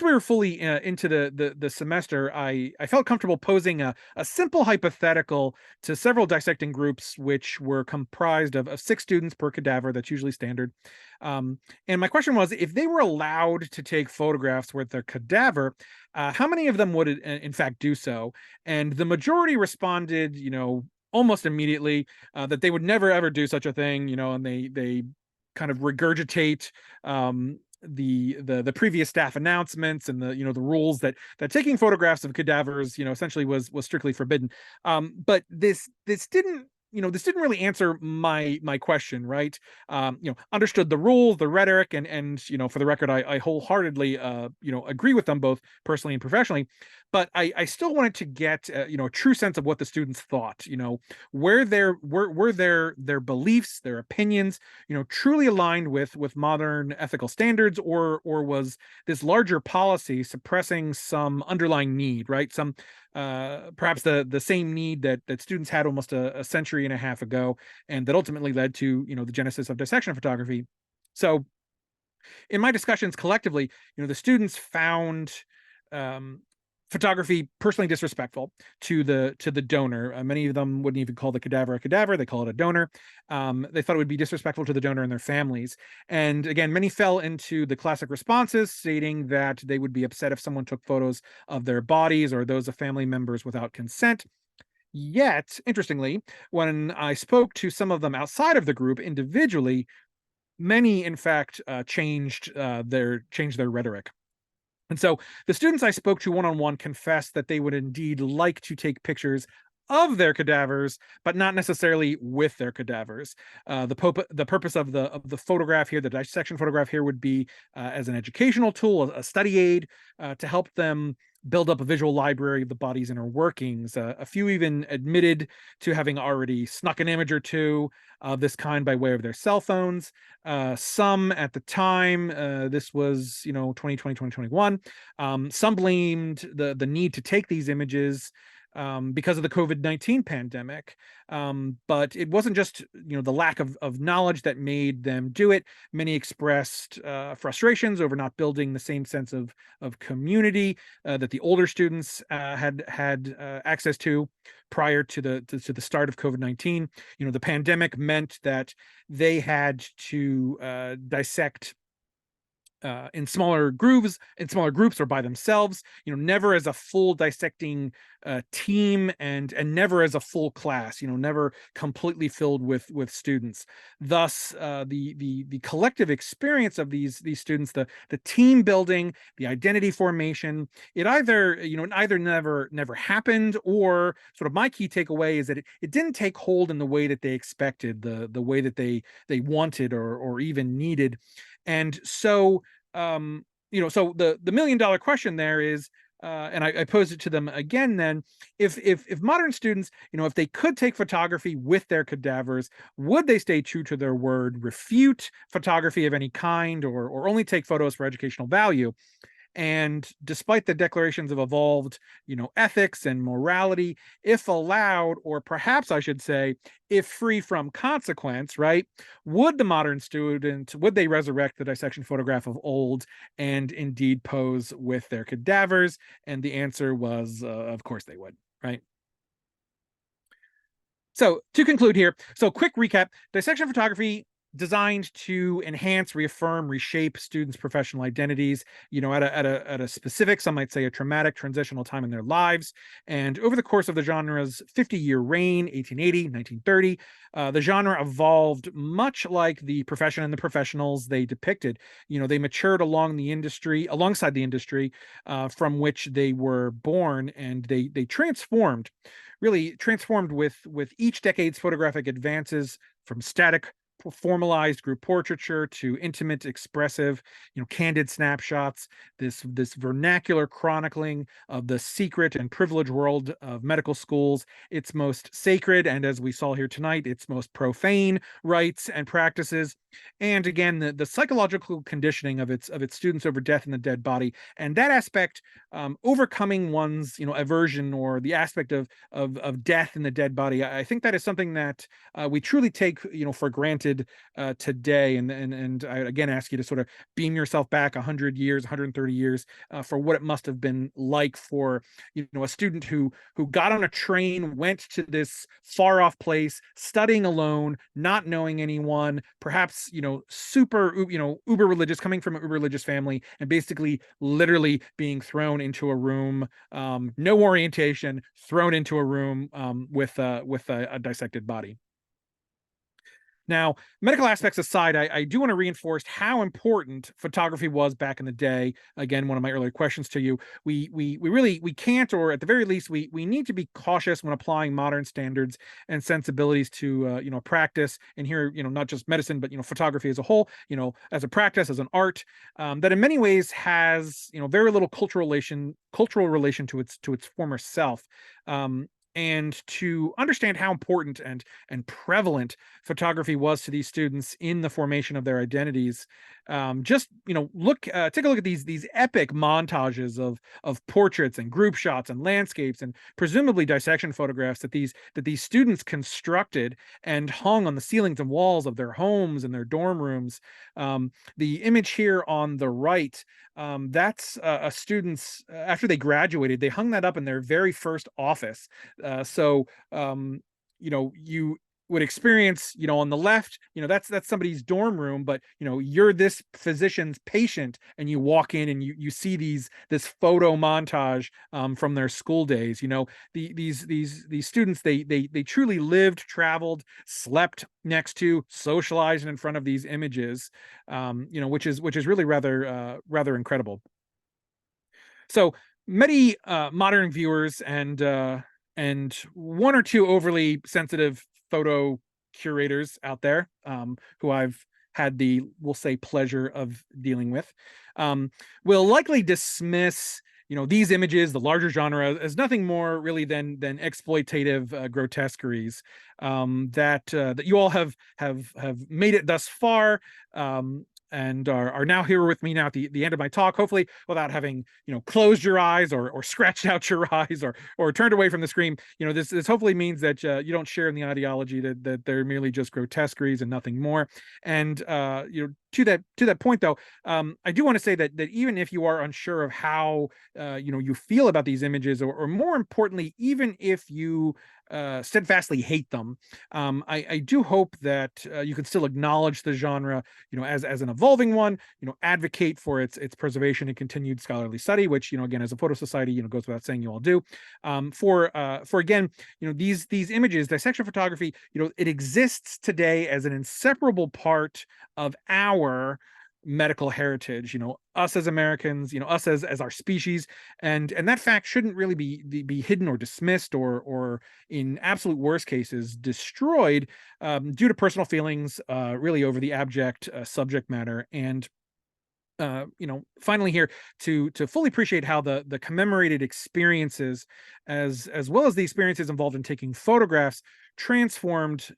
we were fully into the semester, I felt comfortable posing a simple hypothetical to several dissecting groups, which were comprised of 6 students per cadaver. That's usually standard. And my question was, if they were allowed to take photographs with their cadaver, how many of them would in fact do so? And the majority responded, almost immediately, that they would never ever do such a thing, and they kind of regurgitate the previous staff announcements and the rules that taking photographs of cadavers essentially was strictly forbidden. But this didn't really answer my question, right? Understood the rules, the rhetoric, and for the record, I wholeheartedly agree with them both personally and professionally. But I still wanted to get a true sense of what the students thought. Were their beliefs, their opinions, truly aligned with modern ethical standards, or was this larger policy suppressing some underlying need, right? Some perhaps the same need that students had almost a century and a half ago, and that ultimately led to the genesis of dissection photography. So in my discussions collectively, the students found um, photography personally disrespectful to the donor. Many of them wouldn't even call the cadaver a cadaver; they call it a donor. They thought it would be disrespectful to the donor and their families. And again, many fell into the classic responses, stating that they would be upset if someone took photos of their bodies or those of family members without consent. Yet, interestingly, when I spoke to some of them outside of the group individually, many, in fact, changed their rhetoric. And so the students I spoke to one-on-one confessed that they would indeed like to take pictures of their cadavers, but not necessarily with their cadavers. The purpose of the photograph here, the dissection photograph here, would be as an educational tool, a study aid, to help them build up a visual library of the body's inner workings. A few even admitted to having already snuck an image or two of this kind by way of their cell phones. Some at the time, this was 2020, 2021, some blamed the need to take these images because of the COVID-19 pandemic. But it wasn't just the lack of knowledge that made them do it. Many expressed frustrations over not building the same sense of community that the older students had access to prior to the start of COVID-19. The pandemic meant that they had to dissect in smaller grooves, in smaller groups, or by themselves. Never as a full dissecting team, and never as a full class. Never completely filled with students. Thus, the collective experience of these students, the team building, the identity formation, it either never happened, or sort of my key takeaway is that it didn't take hold in the way that they expected, the way that they wanted, or even needed. And so so the million dollar question there is, and I posed it to them again then, if modern students, if they could take photography with their cadavers, would they stay true to their word, refute photography of any kind, or only take photos for educational value? And despite the declarations of evolved, ethics and morality, if allowed, or perhaps I should say, if free from consequence, right, would the modern student, would they resurrect the dissection photograph of old and indeed pose with their cadavers? And the answer was, of course they would, right? So to conclude here, so quick recap: dissection photography designed to enhance, reaffirm, reshape students' professional identities, at a specific, some might say a traumatic transitional time in their lives. And over the course of the genre's 50-year reign, 1880, 1930, the genre evolved much like the profession and the professionals they depicted. They matured alongside the industry from which they were born, and they really transformed with each decade's photographic advances, from static formalized group portraiture to intimate, expressive, candid snapshots. This vernacular chronicling of the secret and privileged world of medical schools, its most sacred, and as we saw here tonight, its most profane rites and practices. And again, the psychological conditioning of its students over death and the dead body, and that aspect, overcoming one's aversion, or the aspect of death and the dead body. I think that is something that we truly take for granted today. And I again ask you to sort of beam yourself back 100 years, 130 years, for what it must have been like for a student who got on a train, went to this far off place, studying alone, not knowing anyone, perhaps super uber religious, coming from an uber religious family, and basically literally being thrown into a room, no orientation, thrown into a room with a dissected body. Now, medical aspects aside, I do want to reinforce how important photography was back in the day. Again, one of my earlier questions to you: we really, we can't, or at the very least, we need to be cautious when applying modern standards and sensibilities to practice. And here, not just medicine, but photography as a whole, as a practice, as an art, that in many ways has very little cultural relation to its former self. And to understand how important and prevalent photography was to these students in the formation of their identities, just take a look at these epic montages of portraits and group shots and landscapes and presumably dissection photographs that these students constructed and hung on the ceilings and walls of their homes and their dorm rooms. The image here on the right, that's a student's, after they graduated, they hung that up in their very first office. So you would experience, on the left, that's somebody's dorm room, but you're this physician's patient, and you walk in and you see this photo montage from their school days. These students, they truly lived, traveled, slept next to, socialized in front of these images, which is really rather incredible. So many modern viewers and one or two overly sensitive photo curators out there, who I've had the, we'll say, pleasure of dealing with, will likely dismiss these images, the larger genre, as nothing more really than exploitative grotesqueries, that you all have made it thus far, and are now here with me now at the end of my talk, hopefully without having closed your eyes, or scratched out your eyes, or turned away from the screen. This hopefully means that you don't share in the ideology that they're merely just grotesqueries and nothing more. And to that point, though, I do want to say that even if you are unsure of how you feel about these images, or more importantly, even if you steadfastly hate them, I do hope that you can still acknowledge the genre as an evolving evolving one, advocate for its preservation and continued scholarly study, which, again, as a photo society, goes without saying you all do. For again, these images, dissection photography, it exists today as an inseparable part of our medical heritage, us as Americans, us as our species, and that fact shouldn't really be hidden or dismissed, or in absolute worst cases destroyed, due to personal feelings, really over the abject subject matter. And finally here, to fully appreciate how the commemorated experiences, as well as the experiences involved in taking photographs, transformed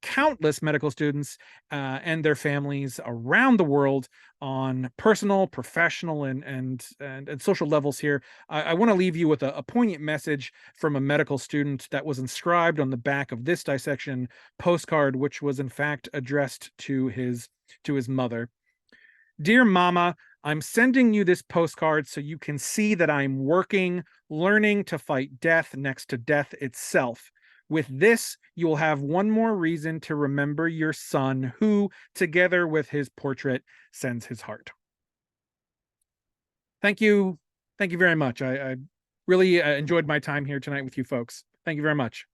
countless medical students and their families around the world on personal, professional, and social levels. Here, I want to leave you with a poignant message from a medical student that was inscribed on the back of this dissection postcard, which was in fact addressed to his mother. Dear Mama, I'm sending you this postcard so you can see that I'm working, learning to fight death next to death itself. With this, you will have one more reason to remember your son, who, together with his portrait, sends his heart. Thank you. Thank you very much. I really enjoyed my time here tonight with you folks. Thank you very much.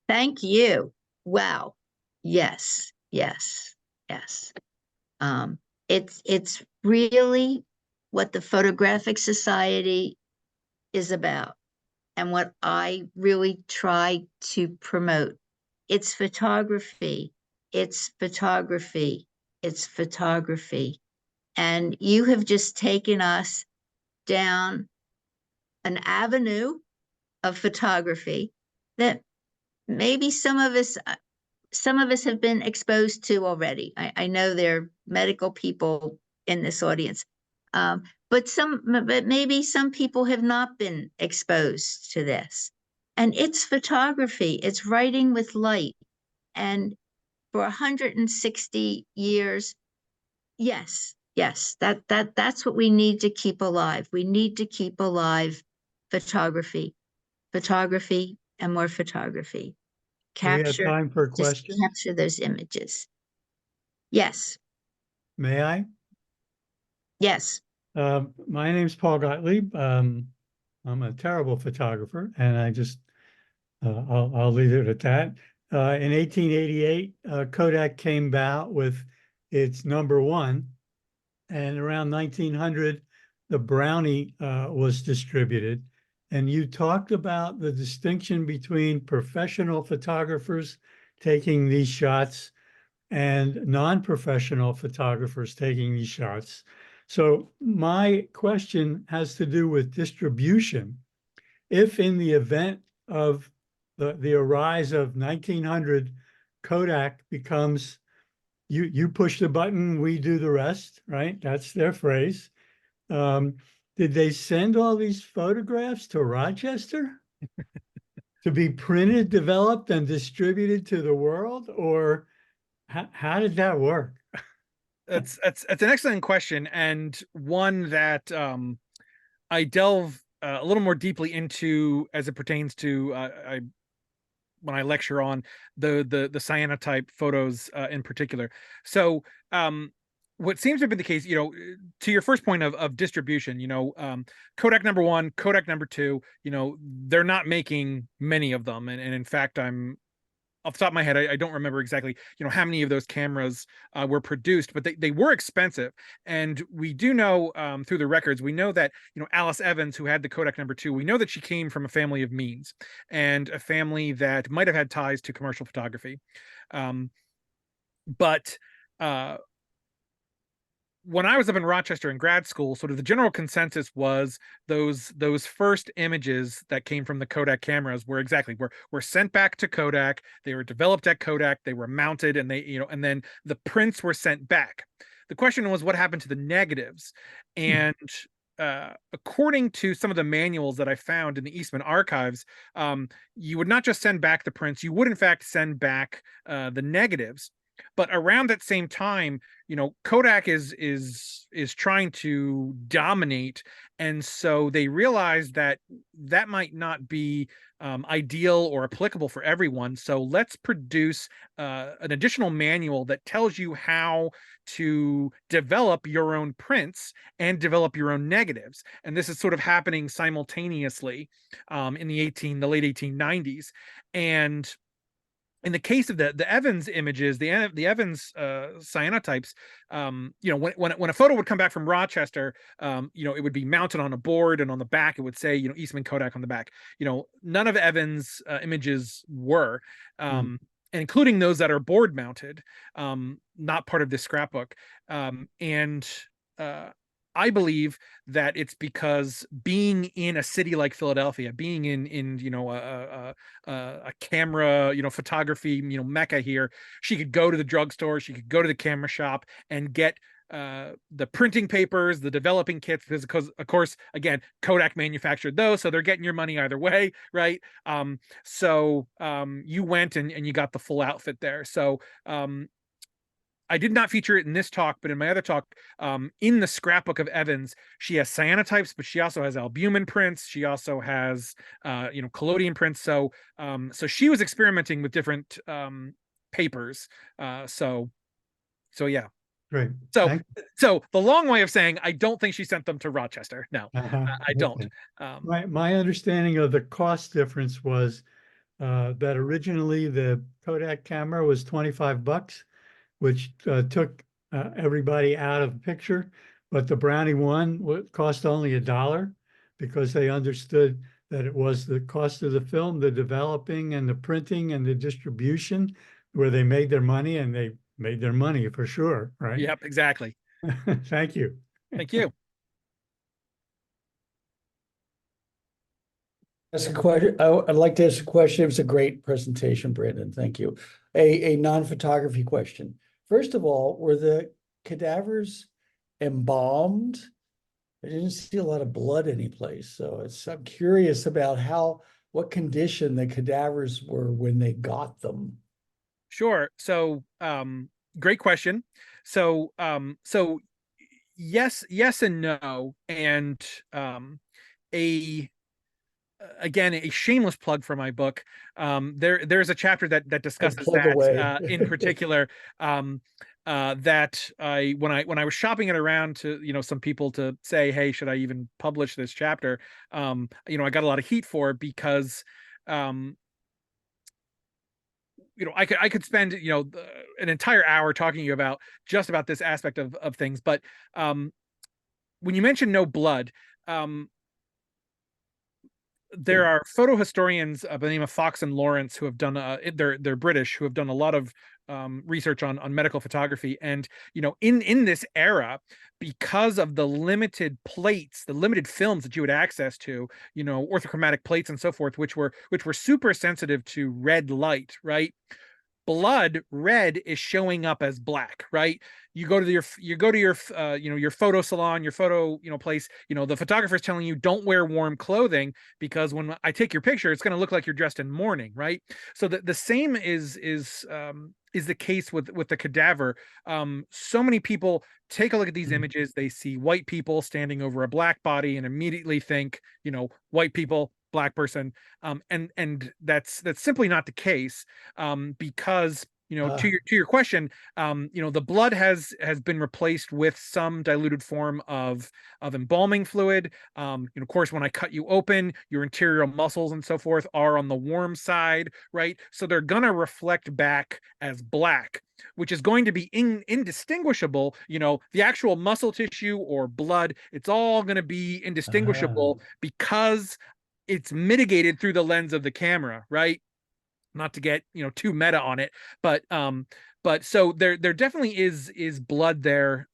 Thank you. Wow. Yes, yes, yes. It's really what the Photographic Society is about, and what I really try to promote. It's photography. It's photography. It's photography. And you have just taken us down an avenue of photography that maybe some of us have been exposed to already. I know there are medical people in this audience, but maybe some people have not been exposed to this. And it's photography. It's writing with light. And for 160 years, yes, that's what we need to keep alive. We need to keep alive photography, and more photography. We have Capture, time for just questions. capture those images. Yes, May I? yes. My name's Paul Gottlieb. I'm a terrible photographer, and I'll leave it at that. In 1888, Kodak came out with its #1, and around 1900, the Brownie was distributed. And you talked about the distinction between professional photographers taking these shots and non-professional photographers taking these shots. So my question has to do with distribution. If in the event of the arise of 1900, Kodak becomes, you push the button, we do the rest, right? That's their phrase. Did they send all these photographs to Rochester to be printed, developed, and distributed to the world? Or how did that work? That's an excellent question, and one that I delve a little more deeply into as it pertains to when I lecture on the cyanotype photos in particular. So what seems to have been the case, to your first point of distribution, Kodak #1, Kodak #2, they're not making many of them, and in fact, I'm off the top of my head, I don't remember exactly, how many of those cameras were produced, but they were expensive. And we do know through the records, we know that, Alice Evans, who had the Kodak #2, we know that she came from a family of means, and a family that might have had ties to commercial photography. But when I was up in Rochester in grad school, sort of the general consensus was those first images that came from the Kodak cameras were sent back to Kodak. They were developed at Kodak. They were mounted, and and then the prints were sent back. The question was, what happened to the negatives? And according to some of the manuals that I found in the Eastman archives, you would not just send back the prints; you would in fact send back the negatives. But around that same time, Kodak is trying to dominate, and so they realized that that might not be ideal or applicable for everyone. So let's produce an additional manual that tells you how to develop your own prints and develop your own negatives. And this is sort of happening simultaneously in the late 1890s. And in the case of the Evans images, the Evans cyanotypes, when a photo would come back from Rochester, it would be mounted on a board, and on the back it would say, Eastman Kodak on the back. None of Evans images were, including those that are board mounted, not part of this scrapbook. And I believe that it's because being in a city like Philadelphia, being in a camera photography mecca here, she could go to the drugstore, she could go to the camera shop and get the printing papers, the developing kits, because of course, again, Kodak manufactured those, so they're getting your money either way, right? So you went and you got the full outfit there. So I did not feature it in this talk, but in my other talk, in the scrapbook of Evans, she has cyanotypes, but she also has albumin prints. She also has, collodion prints. So she was experimenting with different papers. So yeah. Great. So the long way of saying, I don't think she sent them to Rochester. No, I don't. My understanding of the cost difference was that originally the Kodak camera was $25, which took everybody out of the picture. But the Brownie one cost only $1 because they understood that it was the cost of the film, the developing and the printing and the distribution where they made their money, and they made their money for sure, right? Yep, exactly. Thank you. Thank you. Ask a question. I'd like to ask a question. It was a great presentation, Brandon. Thank you. A non-photography question. First of all, were the cadavers embalmed? I didn't see a lot of blood anyplace, so I'm curious about what condition the cadavers were when they got them. Sure. So, great question. So yes and no. And again, a shameless plug for my book. There's a chapter that discusses that in particular. That when I was shopping it around to some people to say, hey, should I even publish this chapter? I got a lot of heat for it because I could spend an entire hour talking to you about just about this aspect of things. But when you mention no blood, there are photo historians by the name of Fox and Lawrence who have done they're British, who have done a lot of research on medical photography. And in this era, because of the limited plates, the limited films that you had access to, orthochromatic plates and so forth, which were super sensitive to red light, right? Blood, red, is showing up as black, right? You go to your your photo salon, your photo place, the photographer's telling you don't wear warm clothing because when I take your picture, it's going to look like you're dressed in mourning, right? So the same is the case with the cadaver. So many people take a look at these images, they see white people standing over a black body and immediately think, white people, black person, and that's simply not the case, because to your question, the blood has been replaced with some diluted form of embalming fluid. Of course, when I cut you open, your interior muscles and so forth are on the warm side, right? So they're gonna reflect back as black, which is going to be indistinguishable. The actual muscle tissue or blood, it's all going to be indistinguishable because it's mitigated through the lens of the camera, right? Not to get too meta on it, but so there definitely is blood there,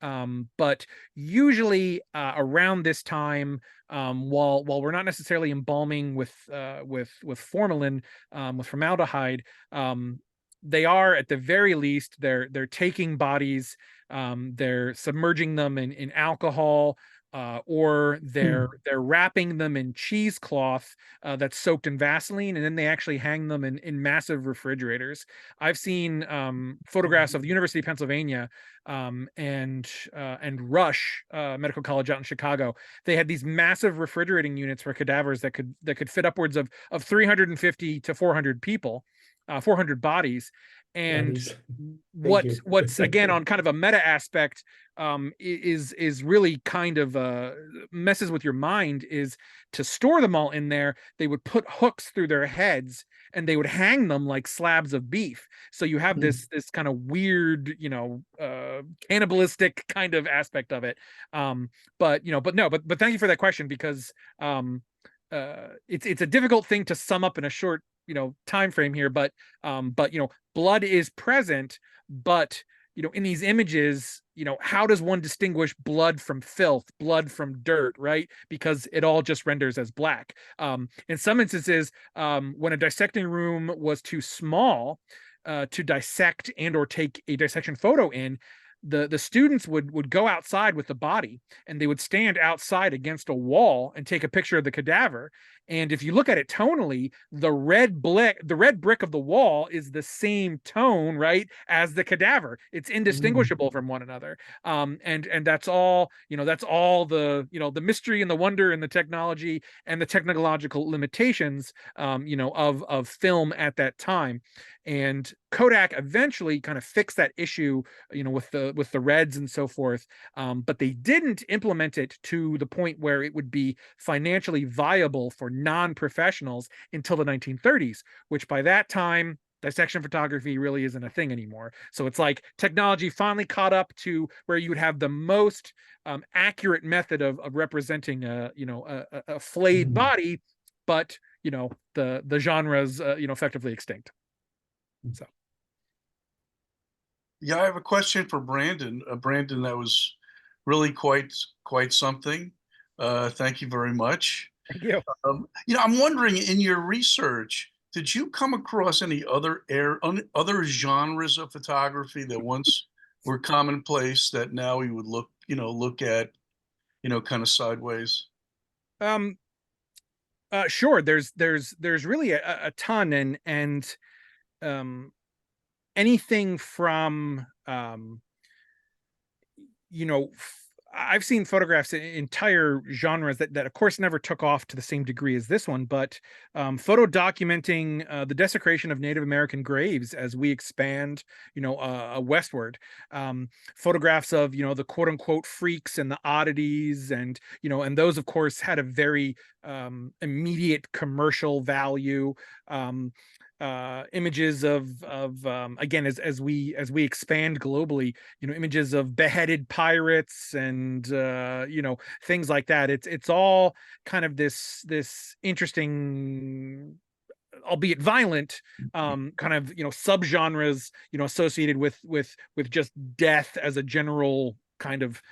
but usually around this time, while we're not necessarily embalming with formalin, with formaldehyde, they are, at the very least, they're taking bodies, they're submerging them in alcohol, or they're wrapping them in cheesecloth that's soaked in Vaseline, and then they actually hang them in massive refrigerators. I've seen photographs of the University of Pennsylvania and Rush Medical College out in Chicago. They had these massive refrigerating units for cadavers that could fit upwards of 350 to 400 people, 400 bodies. And Bodies. Thank you. what's again on kind of a meta aspect is really kind of messes with your mind is to store them all in there. They would put hooks through their heads and they would hang them like slabs of beef. So you have this kind of weird, cannibalistic kind of aspect of it. But thank you for that question, because it's a difficult thing to sum up in a short time frame here. But blood is present, but in these images, how does one distinguish blood from filth, blood from dirt, right? Because it all just renders as black. In some instances, when a dissecting room was too small to dissect and or take a dissection photo in, the students would go outside with the body, and they would stand outside against a wall and take a picture of the cadaver. And if you look at it tonally, the red brick of the wall is the same tone, right, as the cadaver. It's indistinguishable from one another. And that's all, that's all the mystery and the wonder and the technology and the technological limitations, of film at that time. And Kodak eventually kind of fixed that issue, with the reds and so forth. But they didn't implement it to the point where it would be financially viable for non-professionals until the 1930s, which by that time, dissection photography really isn't a thing anymore. So it's like technology finally caught up to where you would have the most accurate method of representing a flayed body, but the genre's effectively extinct. So Yeah, I have a question for Brandon. Brandon, that was really quite something. Thank you very much. thank you. I'm wondering, in your research, did you come across any other genres of photography that once were commonplace that now we would look at, kind of sideways? Sure. There's really a ton, and anything from I've seen photographs in entire genres that of course never took off to the same degree as this one, but photo documenting the desecration of Native American graves as we expand westward. Photographs of the quote unquote freaks and the oddities, and those of course had a very immediate commercial value. Images of again, as we expand globally, images of beheaded pirates and things like that. It's all kind of this interesting, albeit violent, kind of subgenres associated with just death as a general kind of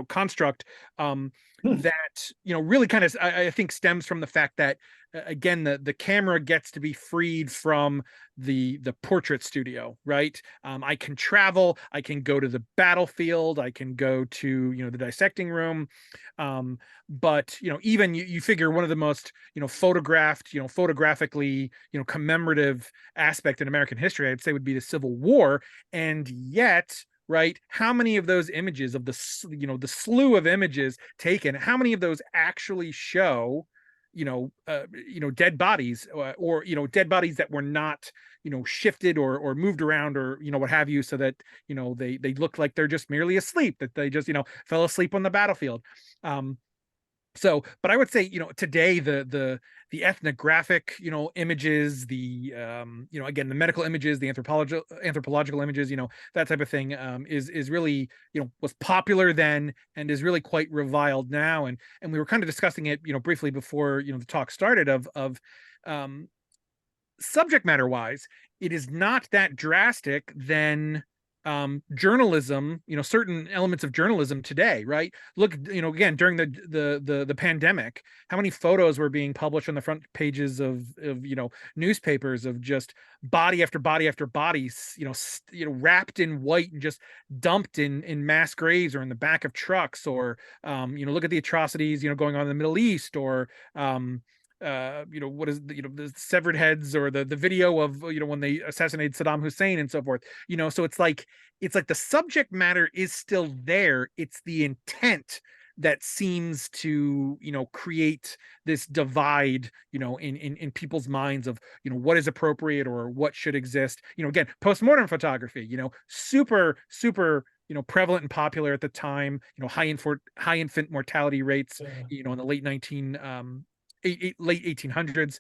construct, that really kind of I think stems from the fact that again the camera gets to be freed from the portrait studio, right? I can travel, I can go to the battlefield, I can go to the dissecting room, but even you figure one of the most photographed, photographically commemorative aspect in American history, I'd say, would be the Civil War. And yet, right, how many of those images of the slew of images taken, how many of those actually show dead bodies, or dead bodies that were not shifted or moved around, or what have you, so that they look like they're just merely asleep, that they just fell asleep on the battlefield. So, but I would say, today the ethnographic, images, the again, the medical images, the anthropological images, that type of thing, is really, was popular then and is really quite reviled now. And we were kind of discussing it, briefly before, the talk started, of subject matter wise, it is not that drastic than journalism, certain elements of journalism today, right? Look, again, during the pandemic, how many photos were being published on the front pages of newspapers of just body after body after body, wrapped in white and just dumped in mass graves or in the back of trucks, or look at the atrocities going on in the Middle East, or what is the severed heads, or the video of when they assassinated Saddam Hussein and so forth. So it's like the subject matter is still there. It's the intent that seems to create this divide in people's minds of what is appropriate or what should exist. Again, postmodern photography, super prevalent and popular at the time. High infant mortality rates, in the late 1800s,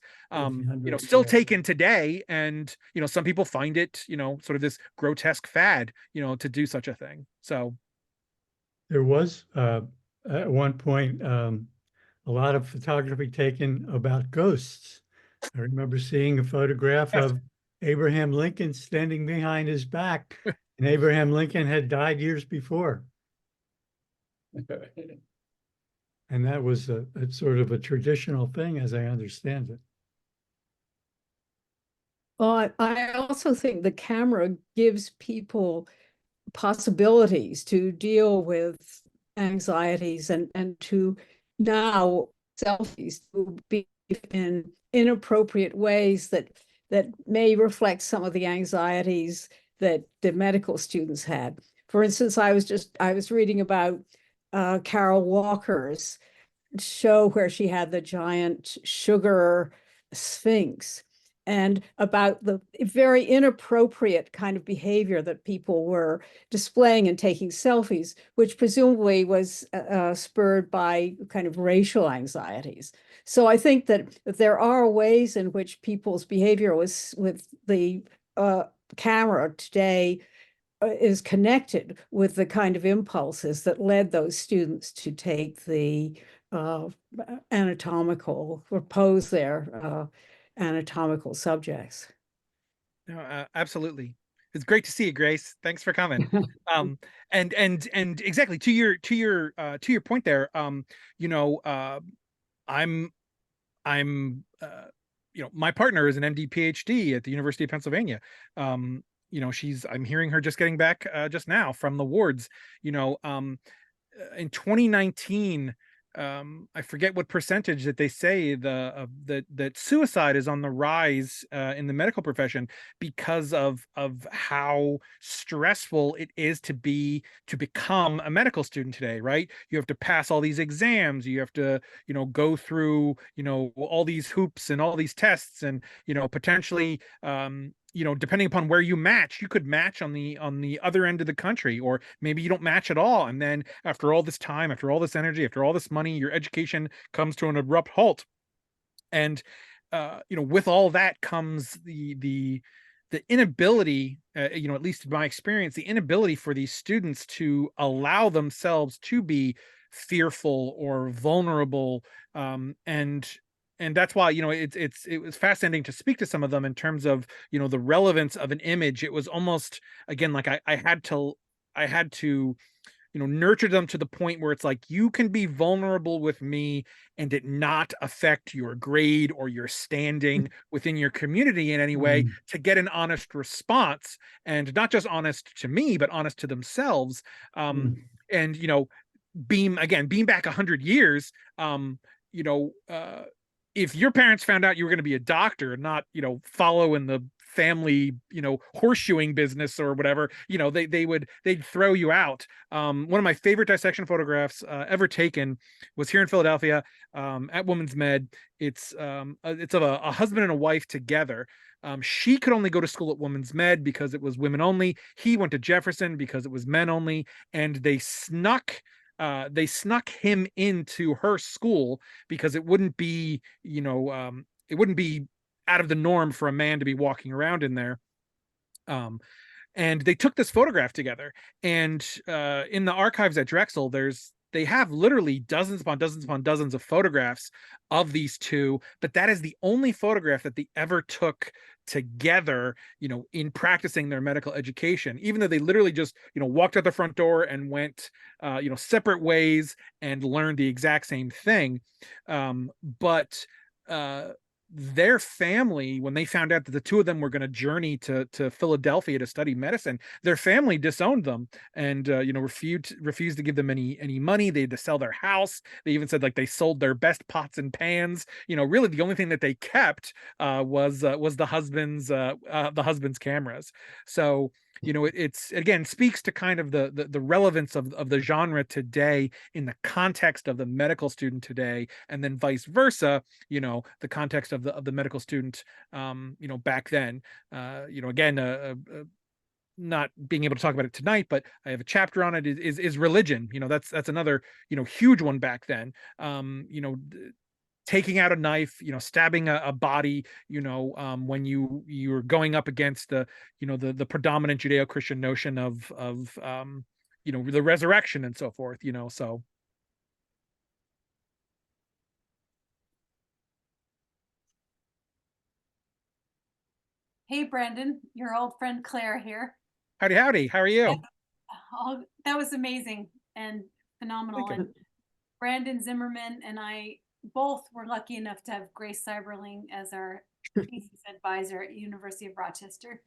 still taken today. And some people find it sort of this grotesque fad to do such a thing. So there was at one point a lot of photography taken about ghosts. I remember seeing a photograph of Abraham Lincoln standing behind his back, and Abraham Lincoln had died years before. And that was a sort of a traditional thing, as I understand it. Well, I also think the camera gives people possibilities to deal with anxieties and to now selfies to be in inappropriate ways that may reflect some of the anxieties that the medical students had. For instance, I was reading about Carol Walker's show where she had the giant sugar sphinx, and about the very inappropriate kind of behavior that people were displaying and taking selfies, which presumably was spurred by kind of racial anxieties. So I think that there are ways in which people's behavior was with the camera today is connected with the kind of impulses that led those students to take the anatomical or pose their anatomical subjects. No, absolutely. It's great to see you, Grace. Thanks for coming. And exactly to your point there. I'm my partner is an MD PhD at the University of Pennsylvania. I'm hearing her just getting back just now from the wards. In 2019, I forget what percentage that they say that suicide is on the rise in the medical profession because of how stressful it is to become a medical student today, right? You have to pass all these exams, you have to go through all these hoops and all these tests, and potentially depending upon where you match, you could match on the other end of the country, or maybe you don't match at all. And then after all this time, after all this energy, after all this money, your education comes to an abrupt halt. And with all that comes the inability, at least in my experience, the inability for these students to allow themselves to be fearful or vulnerable, and that's why it was fascinating to speak to some of them in terms of the relevance of an image. It was almost, again, like I had to nurture them to the point where it's like, you can be vulnerable with me and it not affect your grade or your standing within your community in any way, to get an honest response, and not just honest to me, but honest to themselves. And beam back 100 years, if your parents found out you were going to be a doctor and not follow in the family horseshoeing business or whatever, they'd throw you out. One of my favorite dissection photographs ever taken was here in Philadelphia, at Women's Med. It's of a husband and a wife together. She could only go to school at Women's Med because it was women only. He went to Jefferson because it was men only, and they snuck him into her school because it wouldn't be out of the norm for a man to be walking around in there. And they took this photograph together, and in the archives at Drexel, there's they have literally dozens upon dozens upon dozens of photographs of these two, but that is the only photograph that they ever took together, in practicing their medical education, even though they literally just, walked out the front door and went, separate ways and learned the exact same thing. But their family, when they found out that the two of them were going to journey to Philadelphia to study medicine, their family disowned them and refused to give them any money. They had to sell their house. They even said like they sold their best pots and pans. Really the only thing that they kept was the husband's cameras. So it's again speaks to kind of the relevance of the genre today in the context of the medical student today, and then vice versa, the context of the medical student back then. Again, not being able to talk about it tonight, but I have a chapter on it, is religion. That's another huge one back then. Taking out a knife, stabbing a body, when you're going up against the predominant Judeo-Christian notion of the resurrection and so forth, so. Hey, Brandon, your old friend Claire here. Howdy, howdy. How are you? Oh, that was amazing and phenomenal. Thank you. And Brandon Zimmerman and I both were lucky enough to have Grace Cyberling as our thesis advisor at University of Rochester.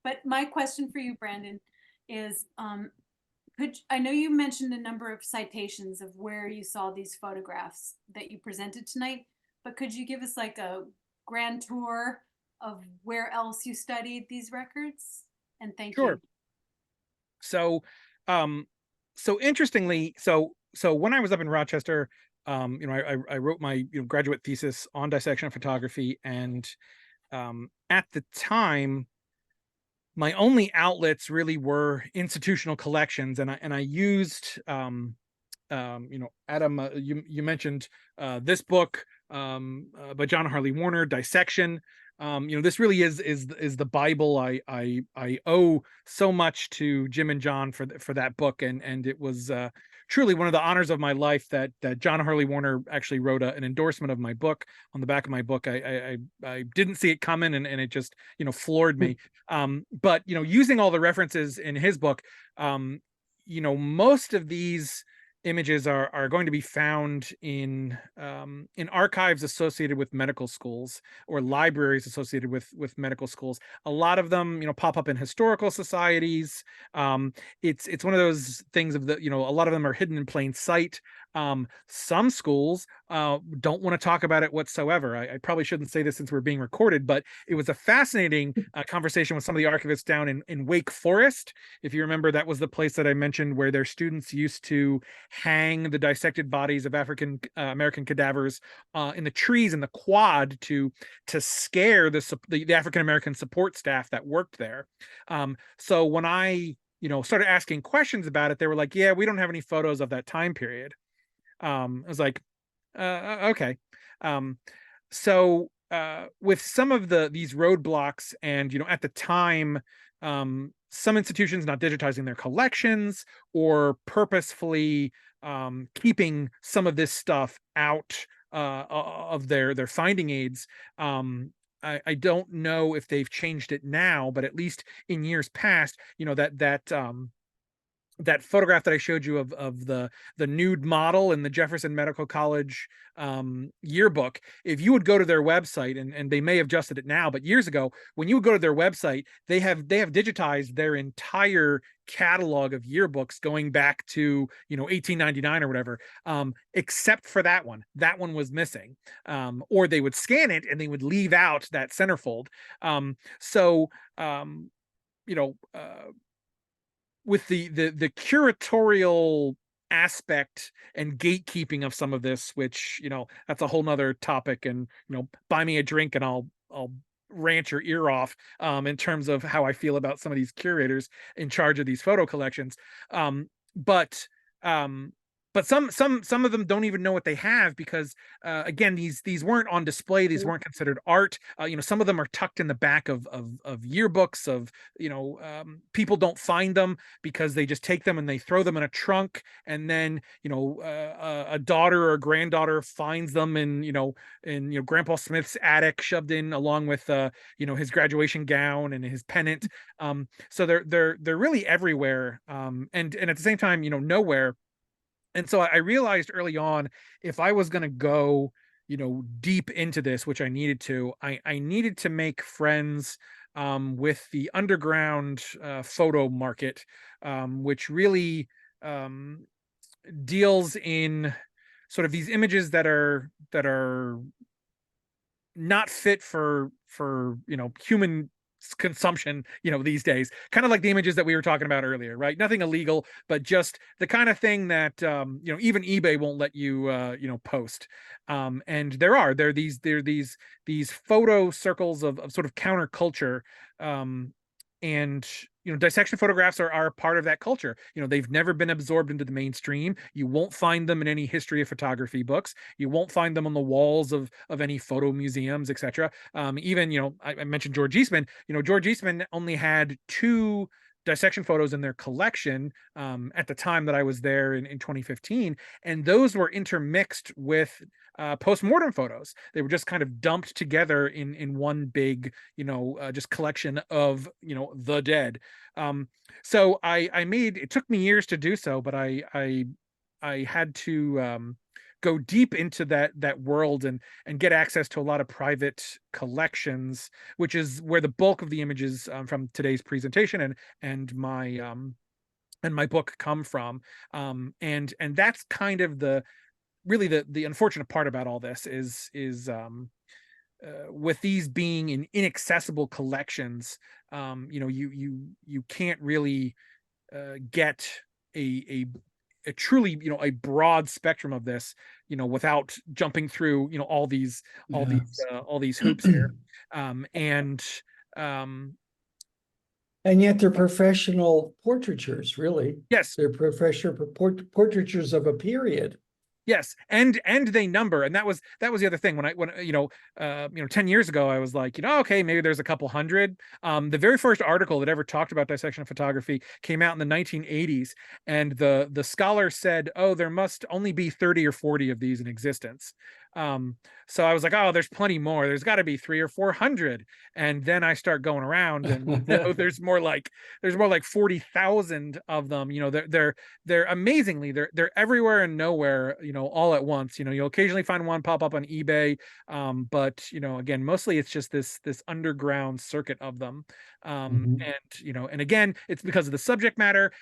But my question for you, Brandon, is I know you mentioned a number of citations of where you saw these photographs that you presented tonight, but could you give us like a grand tour of where else you studied these records? And thank Sure. you. So interestingly, so when I was up in Rochester, I wrote my graduate thesis on dissection photography, and at the time, my only outlets really were institutional collections, and I used Adam, you mentioned this book by John Harley Warner, Dissection. This really is the Bible. I owe so much to Jim and John for that book, and it was truly one of the honors of my life that John Harley Warner actually wrote an endorsement of my book on the back of my book. I didn't see it coming, and it just floored me. But using all the references in his book, most of these images are going to be found in archives associated with medical schools or libraries associated with medical schools. A lot of them, pop up in historical societies. It's one of those things of a lot of them are hidden in plain sight. Some schools don't want to talk about it whatsoever. I probably shouldn't say this since we're being recorded, but it was a fascinating conversation with some of the archivists down in Wake Forest. If you remember, that was the place that I mentioned where their students used to hang the dissected bodies of African American cadavers in the trees in the quad to scare the African American support staff that worked there. So when I started asking questions about it, they were like, yeah, we don't have any photos of that time period. I was like, okay. So with some of these roadblocks, and at the time, some institutions not digitizing their collections or purposefully keeping some of this stuff out of their finding aids. I don't know if they've changed it now, but at least in years past, that photograph that I showed you of the nude model in the Jefferson Medical College yearbook, if you would go to their website, and they may have adjusted it now, but years ago, when you would go to their website, they have digitized their entire catalog of yearbooks going back to 1899 or whatever, except for that one. That one was missing, or they would scan it and they would leave out that centerfold. With the curatorial aspect and gatekeeping of some of this, which that's a whole nother topic, and buy me a drink and I'll rant your ear off in terms of how I feel about some of these curators in charge of these photo collections. But but some of them don't even know what they have, because again, these weren't on display, these weren't considered art. Some of them are tucked in the back of yearbooks of, people don't find them because they just take them and they throw them in a trunk, and then a daughter or a granddaughter finds them in Grandpa Smith's attic, shoved in along with his graduation gown and his pennant. So they're really everywhere, and at the same time, nowhere. And so I realized early on, if I was going to go, deep into this, which I needed to, I needed to make friends with the underground photo market, which really deals in sort of these images that are not fit for human consumption these days, kind of like the images that we were talking about earlier, right? Nothing illegal, but just the kind of thing that even eBay won't let you post. And there are these photo circles of sort of counterculture, and dissection photographs are part of that culture. They've never been absorbed into the mainstream. You won't find them in any history of photography books. You won't find them on the walls of any photo museums, etc. Even I mentioned George Eastman. George Eastman only had 2 dissection photos in their collection at the time that I was there in 2015, and those were intermixed with post-mortem photos. They were just kind of dumped together in one big just collection of the dead. So I made, it took me years to do so, but I had to go deep into that world and get access to a lot of private collections, which is where the bulk of the images from today's presentation and my book come from. And that's kind of the unfortunate part about all this is with these being in inaccessible collections, you can't really get a truly a broad spectrum of this without jumping through all these hoops here. And yet they're professional portraitures, really. yes, They're professional portraitures of a period. yes, and they number, and that was the other thing. When 10 years ago, I was like, okay, maybe there's a couple hundred. The very first article that ever talked about dissection photography came out in the 1980s, and the scholar said, oh, there must only be 30 or 40 of these in existence. So I was like, oh, there's plenty more. There's got to be 300 or 400. And then I start going around, and there's more like 40,000 of them. They're amazingly, they're everywhere and nowhere, all at once. You'll occasionally find one pop up on eBay, but again, mostly it's just this underground circuit of them. And again, it's because of the subject matter.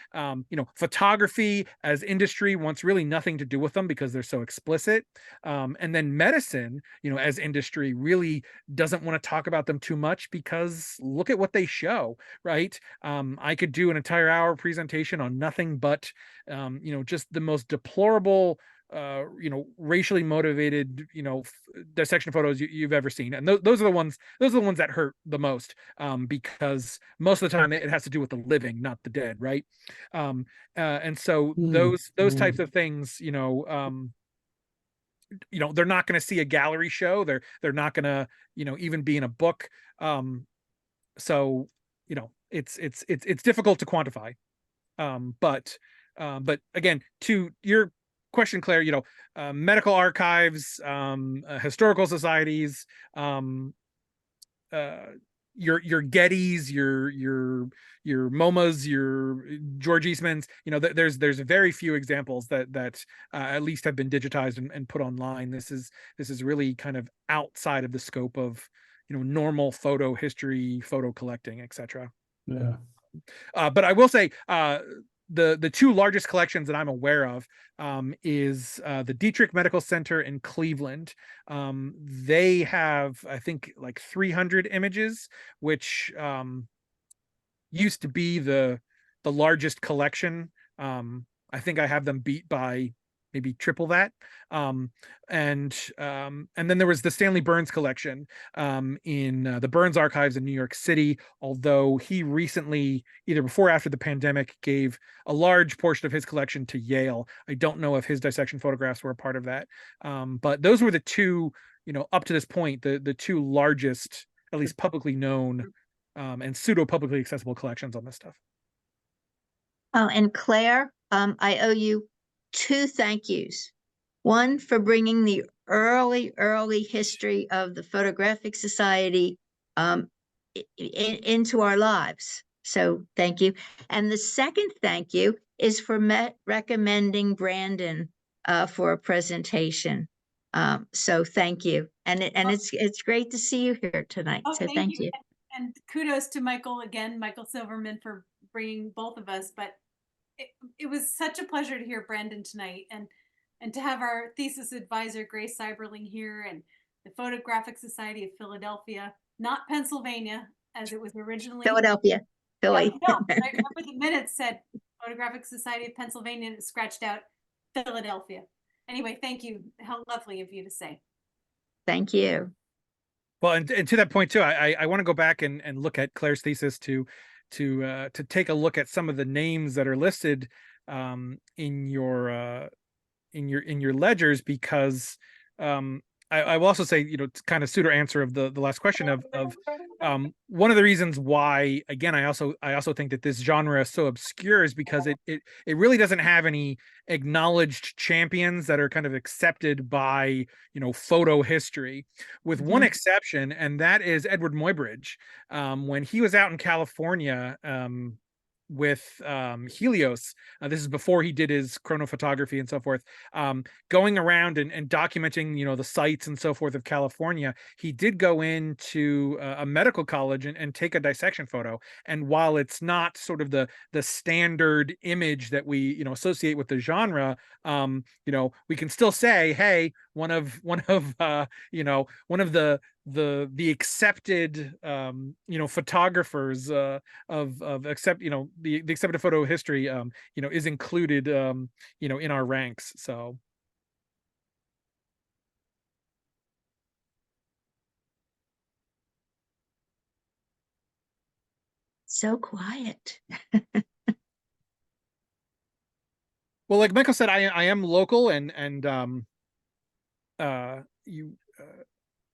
Photography as industry wants really nothing to do with them because they're so explicit. And then medicine, as industry, really doesn't want to talk about them too much because look at what they show, right? I could do an entire hour presentation on nothing but just the most deplorable racially motivated dissection photos you've ever seen, and those are the ones that hurt the most, because most of the time it has to do with the living, not the dead, right? And so those types of things, they're not going to see a gallery show. They're not going to even be in a book. So it's difficult to quantify. But again, to your question, Claire, medical archives, historical societies, your Gettys, your MoMAs, your George Eastmans, there's very few examples that at least have been digitized and put online. This is really kind of outside of the scope of normal photo history, photo collecting, etc. Yeah. But I will say, the 2 largest collections that I'm aware of is the Dietrich Medical Center in Cleveland. They have, I think, like 300 images, which used to be the largest collection. I think I have them beat by maybe triple that. And then there was the Stanley Burns collection in the Burns Archives in New York City, although he recently, either before or after the pandemic, gave a large portion of his collection to Yale. I don't know if his dissection photographs were a part of that. But those were the two, up to this point, the two largest, at least publicly known and pseudo publicly accessible collections on this stuff. Oh, and Claire, I owe you 2 thank yous. One for bringing the early history of the Photographic Society into our lives. So thank you. And the second thank you is for recommending Brandon for a presentation. So thank you. And it's great to see you here tonight. Oh, So thank you. And kudos to Michael again, Michael Silverman, for bringing both of us. But it was such a pleasure to hear Brandon tonight, and to have our thesis advisor, Grace Seiberling, here, and the Photographic Society of Philadelphia, not Pennsylvania, as it was originally. Philadelphia, Philly. Yeah, no, I remember the minutes said Photographic Society of Pennsylvania, and it scratched out Philadelphia. Anyway, thank you. How lovely of you to say. Thank you. Well, and to that point too, I want to go back and look at Claire's thesis to take a look at some of the names that are listed in your ledgers, because I will also say, it's kind of pseudo answer of the last question of one of the reasons why, again, I also think that this genre is so obscure is because it really doesn't have any acknowledged champions that are kind of accepted by, photo history, with one exception, and that is Edward Muybridge. When he was out in California, with Helios, this is before he did his chronophotography and so forth, going around and documenting the sites and so forth of California. He did go into a medical college and take a dissection photo, and while it's not sort of the standard image that we associate with the genre, we can still say, hey, one of the accepted photographers of the accepted photo history is included in our ranks. So So quiet. well, like Michael said, I am local, and you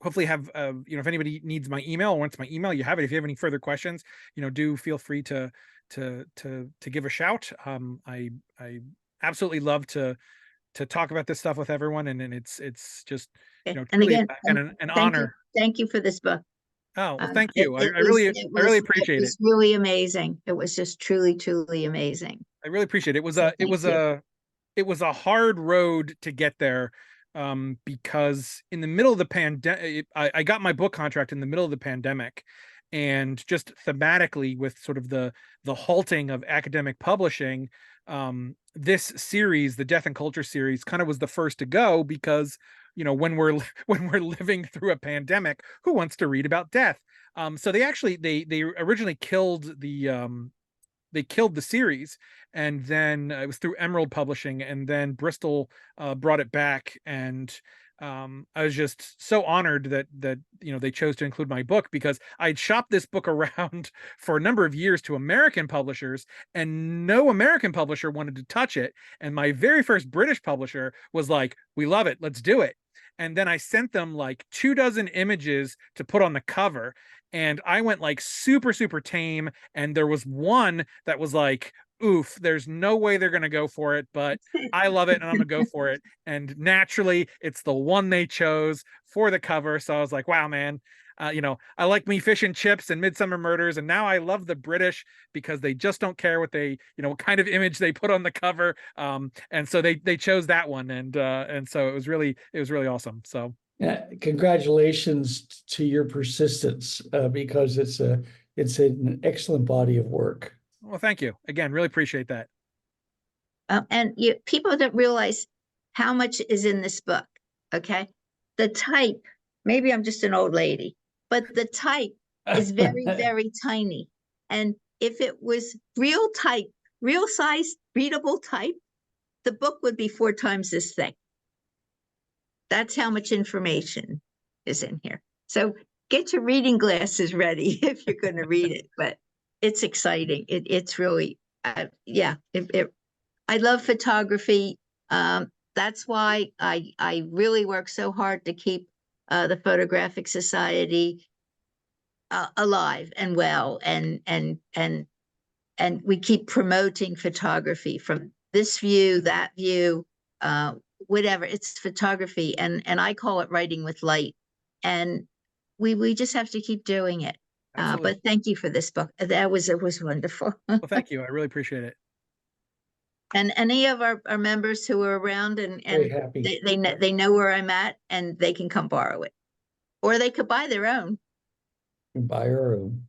hopefully have if anybody needs my email or wants my email, you have it. If you have any further questions, do feel free to give a shout. I absolutely love to talk about this stuff with everyone, and it's just And truly again, an honor. Thank you for this book. Oh, well, thank you. I really appreciate it. It's really amazing. It was just truly amazing. I really appreciate it. It was a hard road to get there, because in the middle of the pandemic, I got my book contract in the middle of the pandemic, and just thematically with sort of the halting of academic publishing, this series, the Death and Culture series, kind of was the first to go, because when we're living through a pandemic, who wants to read about death? So they originally killed the series, and then it was through Emerald Publishing, and then Bristol brought it back, and I was just so honored that they chose to include my book, because I'd shopped this book around for a number of years to American publishers, and no American publisher wanted to touch it, and my very first British publisher was like, "We love it, let's do it." And then I sent them like 24 images to put on the cover, and I went like super tame, and there was one that was like, oof, there's no way they're going to go for it, but I love it and I'm going to go for it. And naturally, it's the one they chose for the cover. So I was like, wow, man, I like me fish and chips and Midsummer Murders, and now I love the British because they just don't care what what kind of image they put on the cover. And so they chose that one, and so it was really awesome. So yeah, congratulations to your persistence, because it's an excellent body of work. Well, thank you again. Really appreciate that. And people don't realize how much is in this book. Okay, the type. Maybe I'm just an old lady, but the type is very tiny. And if it was real type, real size, readable type, the book would be 4 times this thick. That's how much information is in here. So get your reading glasses ready if you're going to read it, but it's exciting. It's really, yeah, I love photography. That's why I really work so hard to keep the Photographic Society alive and well, and we keep promoting photography from this view, that view, whatever. It's photography, and I call it writing with light, and we just have to keep doing it. Absolutely. But thank you for this book. It was wonderful. Well, thank you. I really appreciate it. And any of our members who are around and Very happy. they know where I'm at, and they can come borrow it, or they could buy their own. Buy our own.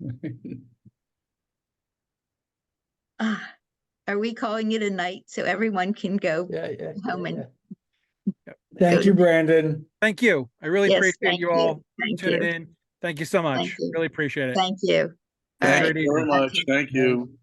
Are we calling it a night so everyone can go Yeah. home and Thank you, Brandon. Thank you. I really Yes, appreciate thank you you. all Thank tuning you. in. Thank you so much. Thank you. Really appreciate it. Thank you. All Have a right. great Very evening. much. Thank you.